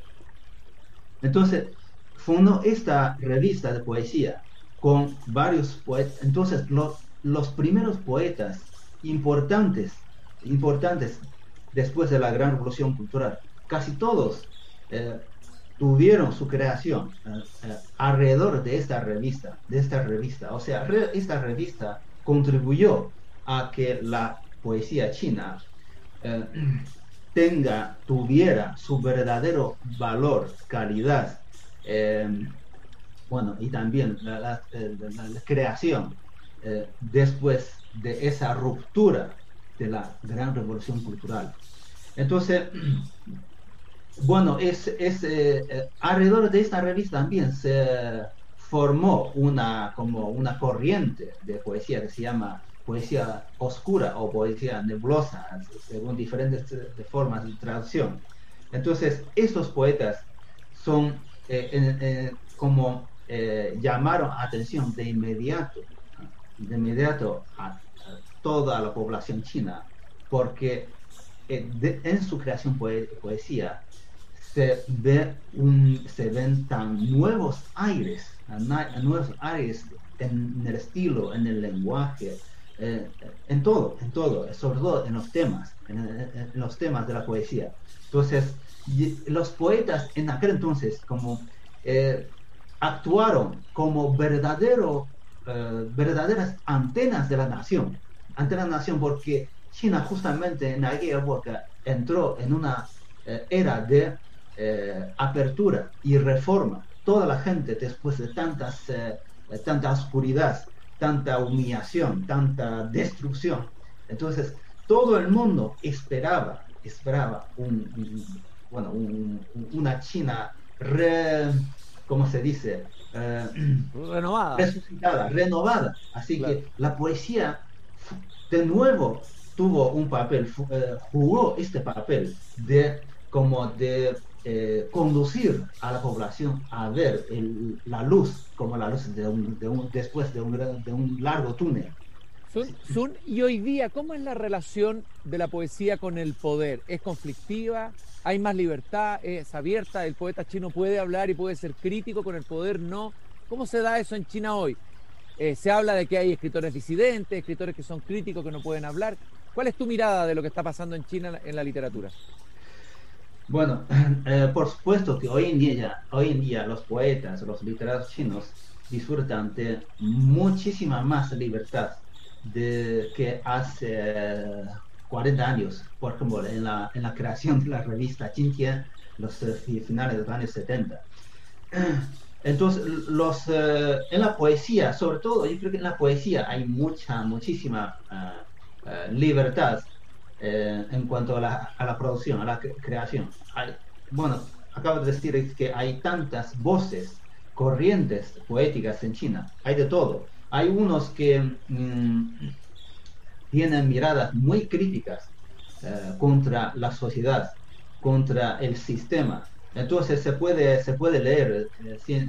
Entonces, fundó esta revista de poesía con varios poetas. Entonces, los primeros poetas importantes después de la Gran Revolución Cultural, casi todos tuvieron su creación alrededor de esta revista. O sea, esta revista contribuyó a que la poesía china tuviera su verdadero valor, calidad, bueno, y también la creación después de esa ruptura de la Gran Revolución Cultural. Entonces, bueno, alrededor de esta revista también se formó como una corriente de poesía que se llama poesía oscura o poesía nebulosa, según diferentes formas de traducción. Entonces, estos poetas son llamaron atención de inmediato a toda la población china, porque en su creación poesía se ven tan nuevos aires en el estilo, en el lenguaje, en todo, sobre todo en los temas de la poesía. Entonces, los poetas en aquel entonces actuaron como verdaderas antenas de la nación, porque China justamente en aquella época entró en una era de apertura y reforma. Toda la gente, después de tanta oscuridad, tanta humillación, tanta destrucción, entonces todo el mundo esperaba una China ¿cómo se dice? Renovada. Así claro. Que la poesía de nuevo tuvo un papel, jugó este papel de conducir a la población a ver la luz como la luz después de un largo túnel. Sun, y hoy día, ¿cómo es la relación de la poesía con el poder? ¿Es conflictiva? ¿Hay más libertad? ¿Es abierta? ¿El poeta chino puede hablar y puede ser crítico con el poder? ¿No? ¿Cómo se da eso en China hoy? Se habla de que hay escritores disidentes, escritores que son críticos, que no pueden hablar. ¿Cuál es tu mirada de lo que está pasando en China en la literatura? Bueno, por supuesto que hoy en día los poetas, los literatos chinos disfrutan de muchísima más libertad que hace 40 años, por ejemplo, en la creación de la revista Jintian, los finales de los años 70. Entonces, en la poesía, sobre todo, yo creo que en la poesía hay muchísima libertad en cuanto a la producción, a la creación. Acabo de decir que hay tantas voces, corrientes poéticas en China, hay de todo. Hay unos que tienen miradas muy críticas contra la sociedad, contra el sistema. Entonces se puede leer sin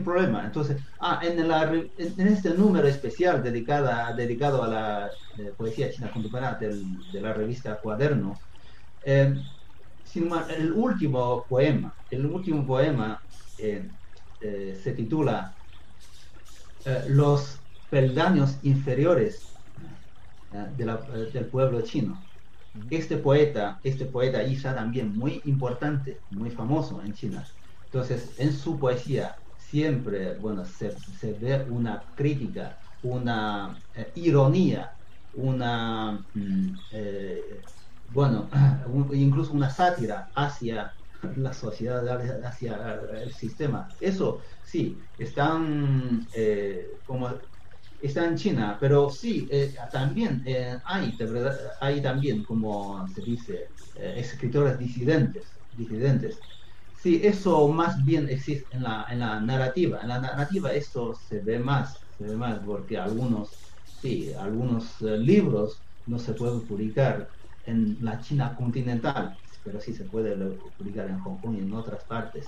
problema. Entonces, en este número especial dedicado a la poesía china contemporánea de la revista Cuaderno, el último poema se titula Los peldaños inferiores del pueblo chino. Este poeta Isa también muy importante, muy famoso en China. Entonces, en su poesía siempre, bueno, se ve una crítica, una ironía, una, incluso una sátira hacia la sociedad, hacia el sistema. Eso sí, está en China, pero sí, también hay también, como se dice, escritores disidentes. Sí, eso más bien existe en la narrativa. En la narrativa esto se ve más porque algunos libros no se pueden publicar en la China continental, pero sí se puede publicar en Hong Kong y en otras partes.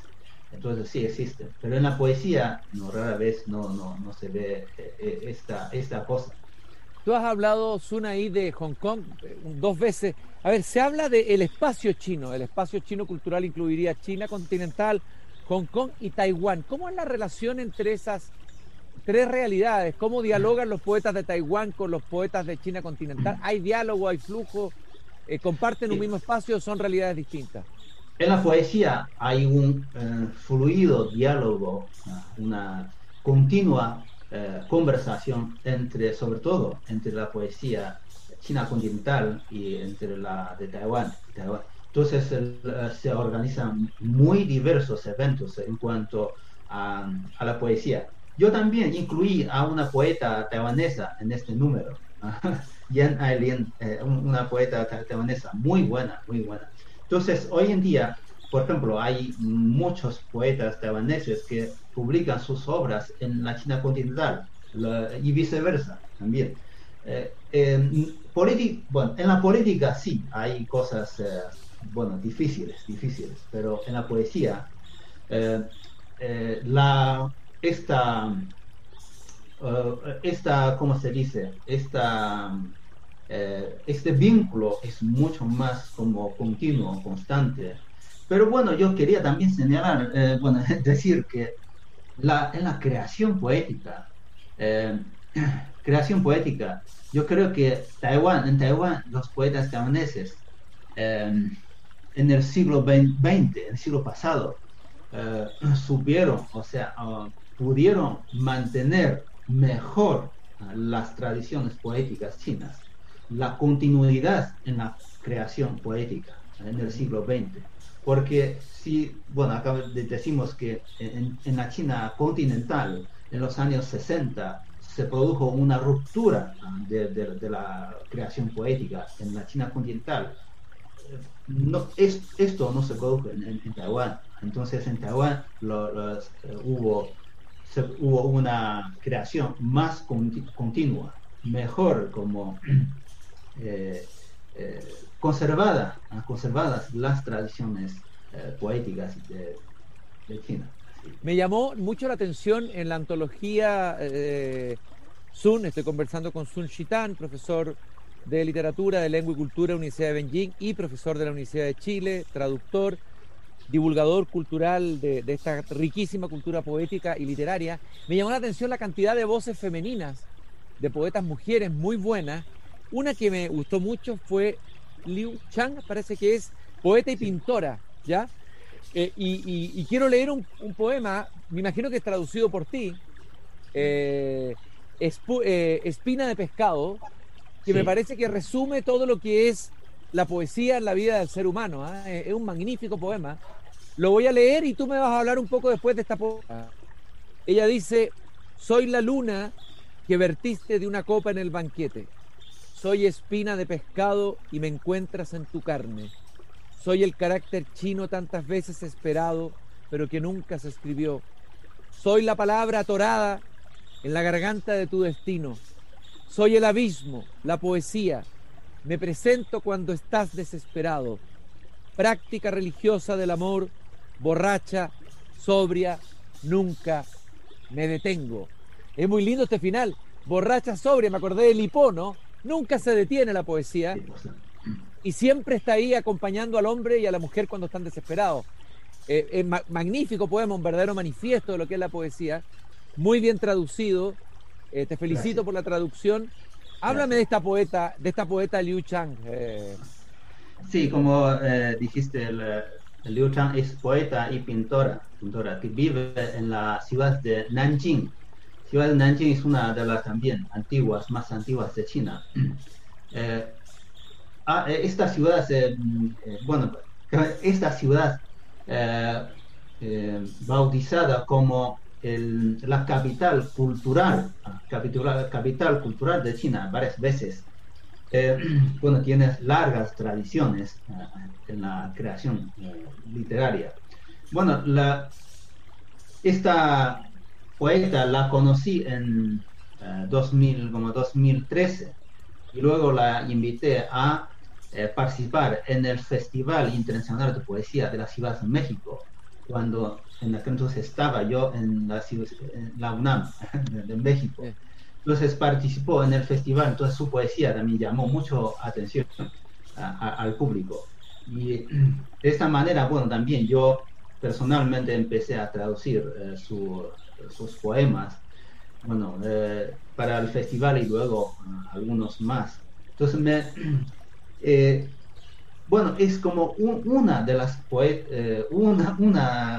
Entonces sí existe, pero en la poesía rara vez no se ve esta cosa. Tú has hablado, Sun, ahí de Hong Kong 2 veces. A ver, se habla del espacio chino. El espacio chino cultural incluiría China continental, Hong Kong y Taiwán. ¿Cómo es la relación entre esas 3 realidades? ¿Cómo dialogan los poetas de Taiwán con los poetas de China continental? ¿Hay diálogo, hay flujo? ¿Comparten un mismo espacio o son realidades distintas? En la poesía hay un fluido diálogo, una continua conversación sobre todo entre la poesía china continental y entre la de Taiwán. Entonces se organizan muy diversos eventos en cuanto a la poesía. Yo también incluí a una poeta taiwanesa en este número, Yan Ailin, una poeta taiwanesa muy buena. Entonces, hoy en día, por ejemplo, hay muchos poetas taiwaneses que publican sus obras en la China continental y viceversa también. En la política sí, hay cosas difíciles, pero en la poesía ¿cómo se dice? Este vínculo es mucho más como continuo, constante. Pero bueno, yo quería también señalar, decir que en la creación poética, yo creo que en Taiwán, los poetas taiwaneses, en el siglo XX, en el siglo pasado, pudieron mantener mejor las tradiciones poéticas chinas, la continuidad en la creación poética en el siglo XX. Porque acá decimos que en la China continental, en los años 60, se produjo una ruptura de la creación poética en la China continental. Esto no se produjo en Taiwán. Entonces en Taiwán hubo una creación más continua, mejor, como conservadas las tradiciones poéticas de China. Me llamó mucho la atención en la antología Sun. Estoy conversando con Sun Shitan, profesor de literatura, de lengua y cultura de la Universidad de Beijing y profesor de la Universidad de Chile, traductor, divulgador cultural de esta riquísima cultura poética y literaria. Me llamó la atención la cantidad de voces femeninas, de poetas mujeres muy buenas. Una que me gustó mucho fue Liu Chang, parece que es poeta y pintora, ¿ya? Y quiero leer un poema, me imagino que es traducido por ti, Espina de pescado, que me parece que resume todo lo que es la poesía en la vida del ser humano. Es un magnífico poema. Lo voy a leer y tú me vas a hablar un poco después de esta poema. Ella dice: soy la luna que vertiste de una copa en el banquete. Soy espina de pescado y me encuentras en tu carne. Soy el carácter chino tantas veces esperado, pero que nunca se escribió. Soy la palabra atorada en la garganta de tu destino. Soy el abismo, la poesía. Me presento cuando estás desesperado. Práctica religiosa del amor, borracha, sobria, nunca me detengo. Es muy lindo este final. Borracha, sobria, me acordé de Lipó, ¿no? Nunca se detiene la poesía. y siempre está ahí acompañando al hombre y a la mujer cuando están desesperados. Es magnífico poema, un verdadero manifiesto de lo que es la poesía, muy bien traducido. Te felicito Gracias. por la traducción. Háblame de esta poeta Liu Chang. Sí, como dijiste, Liu Chang es poeta y pintora que vive en la ciudad de Nanjing. La ciudad de Nanjing es una de las también más antiguas de China. Esta ciudad, esta ciudad bautizada como la capital cultural de China varias veces. Tiene largas tradiciones en la creación literaria. Bueno, esta poeta la conocí en 2013 y luego la invité a participar en el Festival Internacional de Poesía de la Ciudad de México, cuando en aquel entonces estaba yo en la UNAM de México. Entonces participó en el festival, entonces su poesía también llamó mucho atención al público. Y de esta manera, también yo personalmente empecé a traducir sus poemas, para el festival y luego algunos más. Entonces es como una de las poetas,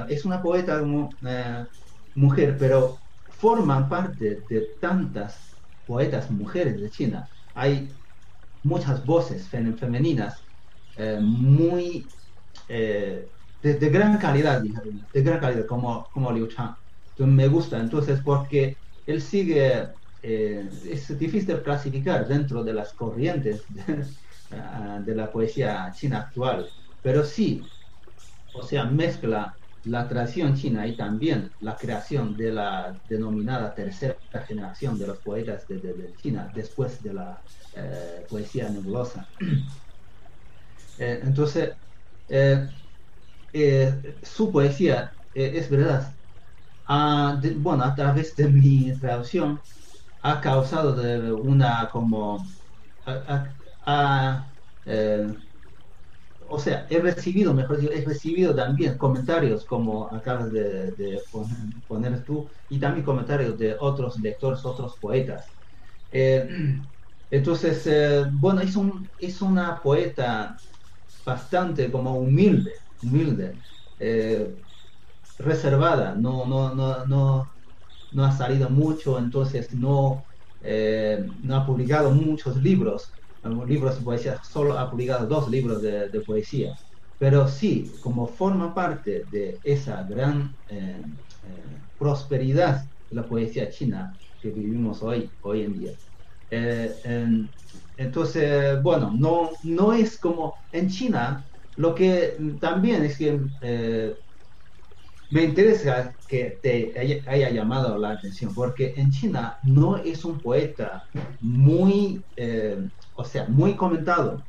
es una poeta mujer, pero forman parte de tantas poetas mujeres de China. Hay muchas voces femeninas muy de gran calidad, como Liu Chang. Entonces me gusta, porque él sigue, es difícil clasificar dentro de las corrientes de la poesía china actual, pero sí, mezcla la tradición china y también la creación de la denominada tercera generación de los poetas de China después de la poesía nebulosa. Entonces, su poesía, es verdad, a través de mi traducción, ha causado he recibido también comentarios como acabas de poner tú, y también comentarios de otros lectores, otros poetas. Entonces, es una poeta bastante como humilde, reservada, no ha salido mucho, entonces no ha publicado muchos libros de poesía, solo ha publicado 2 libros de poesía, pero sí, como forma parte de esa gran prosperidad de la poesía china que vivimos hoy en día. Entonces, no es como en China, lo que también es que me interesa que te haya llamado la atención, porque en China no es un poeta muy comentada,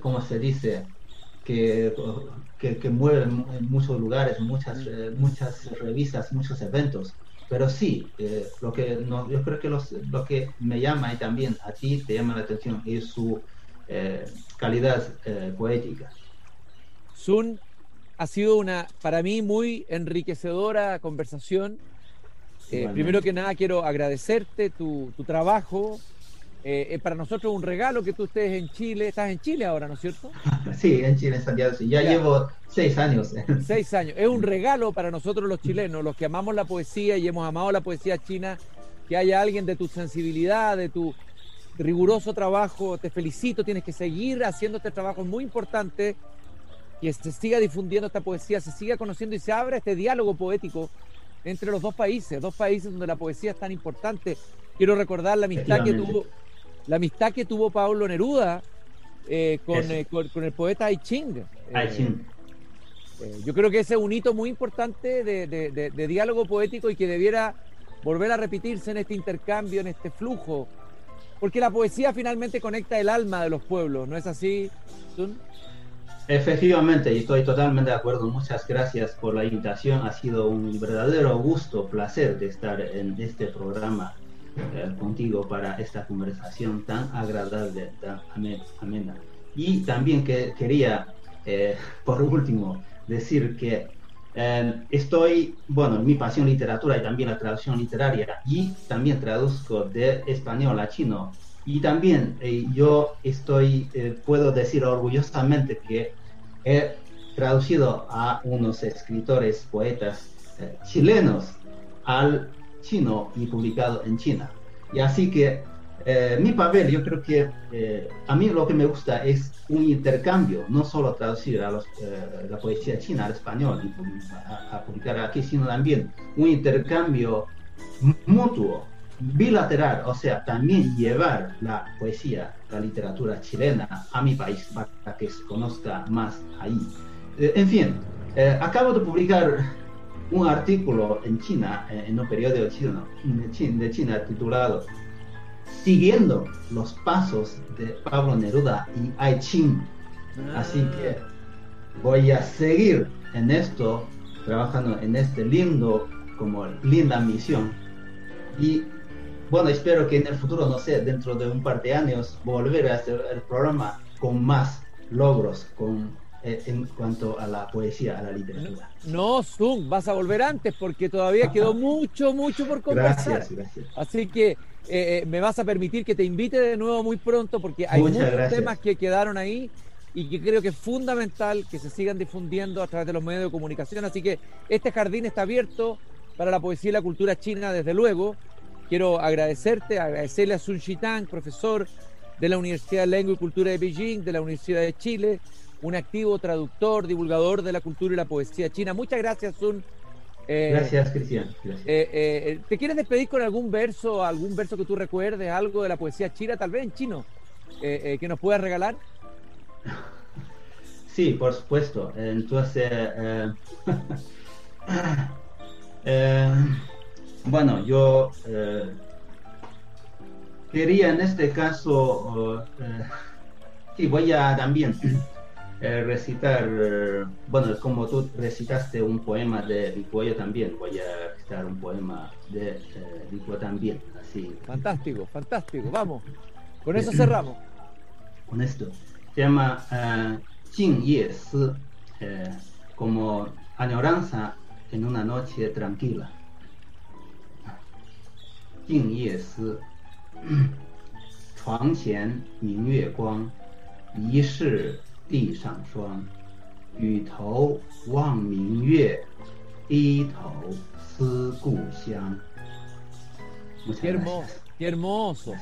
¿cómo se dice? Que mueve en muchos lugares, muchas revistas, muchos eventos. Pero sí, yo creo que lo que me llama y también a ti te llama la atención es su calidad poética. Sun, ha sido para mí muy enriquecedora conversación. Primero que nada quiero agradecerte tu trabajo. Para nosotros un regalo que tú estés en Chile. Estás en Chile ahora, ¿no es cierto? Sí, en Chile, en Santiago. Sí. Ya llevo 6 años. 6 años. Es un regalo para nosotros los chilenos, los que amamos la poesía y hemos amado la poesía china, que haya alguien de tu sensibilidad, de tu riguroso trabajo. Te felicito, tienes que seguir haciendo este trabajo muy importante, que se siga difundiendo esta poesía, se siga conociendo y se abra este diálogo poético entre los dos países donde la poesía es tan importante. Quiero recordar la amistad que tuvo Pablo Neruda con el poeta Ai Ching. Yo creo que ese es un hito muy importante de diálogo poético y que debiera volver a repetirse en este intercambio, en este flujo, porque la poesía finalmente conecta el alma de los pueblos, ¿no es así, Sun? Efectivamente, y estoy totalmente de acuerdo. Muchas gracias por la invitación. Ha sido un verdadero gusto, placer de estar en este programa contigo para esta conversación tan agradable, tan amena. Y también que quería, por último, decir que estoy, mi pasión literatura y también la traducción literaria, y también traduzco de español a chino. Y también yo puedo decir orgullosamente que he traducido a unos escritores, poetas chilenos al chino y publicado en China. Y así que mi papel, yo creo que a mí lo que me gusta es un intercambio, no solo traducir la poesía china al español y a publicar aquí, sino también un intercambio mutuo, bilateral, o sea, también llevar la poesía, la literatura chilena a mi país para que se conozca más ahí. En fin, acabo de publicar un artículo en China, en un periódico de China titulado Siguiendo los pasos de Pablo Neruda y Ai Qing. Así que voy a seguir en esto, trabajando en este linda misión. Y espero que en el futuro, no sé, dentro de un par de años, volver a hacer el programa con más logros, en cuanto a la poesía, a la literatura. No, Zoom, vas a volver antes porque todavía quedó mucho por conversar. Gracias. Así que me vas a permitir que te invite de nuevo muy pronto porque hay muchos temas que quedaron ahí y que creo que es fundamental que se sigan difundiendo a través de los medios de comunicación. Así que este jardín está abierto para la poesía y la cultura china, desde luego. Quiero agradecerle a Sun Shitang, profesor de la Universidad de Lengua y Cultura de Beijing, de la Universidad de Chile, un activo traductor, divulgador de la cultura y la poesía china. Muchas gracias, Sun. Gracias, Cristian. ¿Te quieres despedir con algún verso que tú recuerdes, algo de la poesía china, tal vez en chino, que nos puedas regalar? Sí, por supuesto. Entonces, yo quería en este caso, voy a también recitar, como tú recitaste un poema de Vicuo, yo también voy a recitar un poema de Vicuo también, así. Fantástico, vamos, con eso cerramos. Con esto, se llama Jing Ye Si, como añoranza en una noche tranquila. Jing Ye Si, 床前明月光，疑是地上霜。举头望明月，低头思故乡。 Qué hermoso,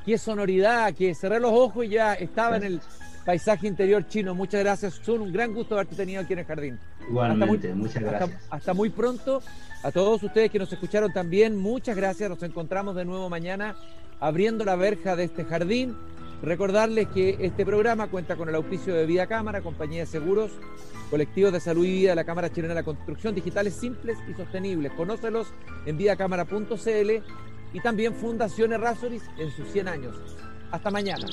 qué sonoridad, que cerré los ojos y ya estaba en el paisaje interior chino. Muchas gracias, Sun, un gran gusto haberte tenido aquí en el jardín. Igualmente, muchas gracias. Hasta muy pronto. A todos ustedes que nos escucharon también, muchas gracias. Nos encontramos de nuevo mañana abriendo la verja de este jardín. Recordarles que este programa cuenta con el auspicio de Vida Cámara, compañía de seguros, colectivos de salud y vida de la Cámara Chilena de la Construcción, digitales simples y sostenibles. Conócelos en vidacámara.cl y también Fundación Errázuriz en sus 100 años. Hasta mañana.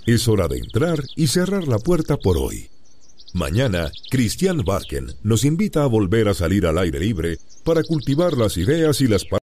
Es hora de entrar y cerrar la puerta por hoy. Mañana, Christian Barken nos invita a volver a salir al aire libre para cultivar las ideas y las palabras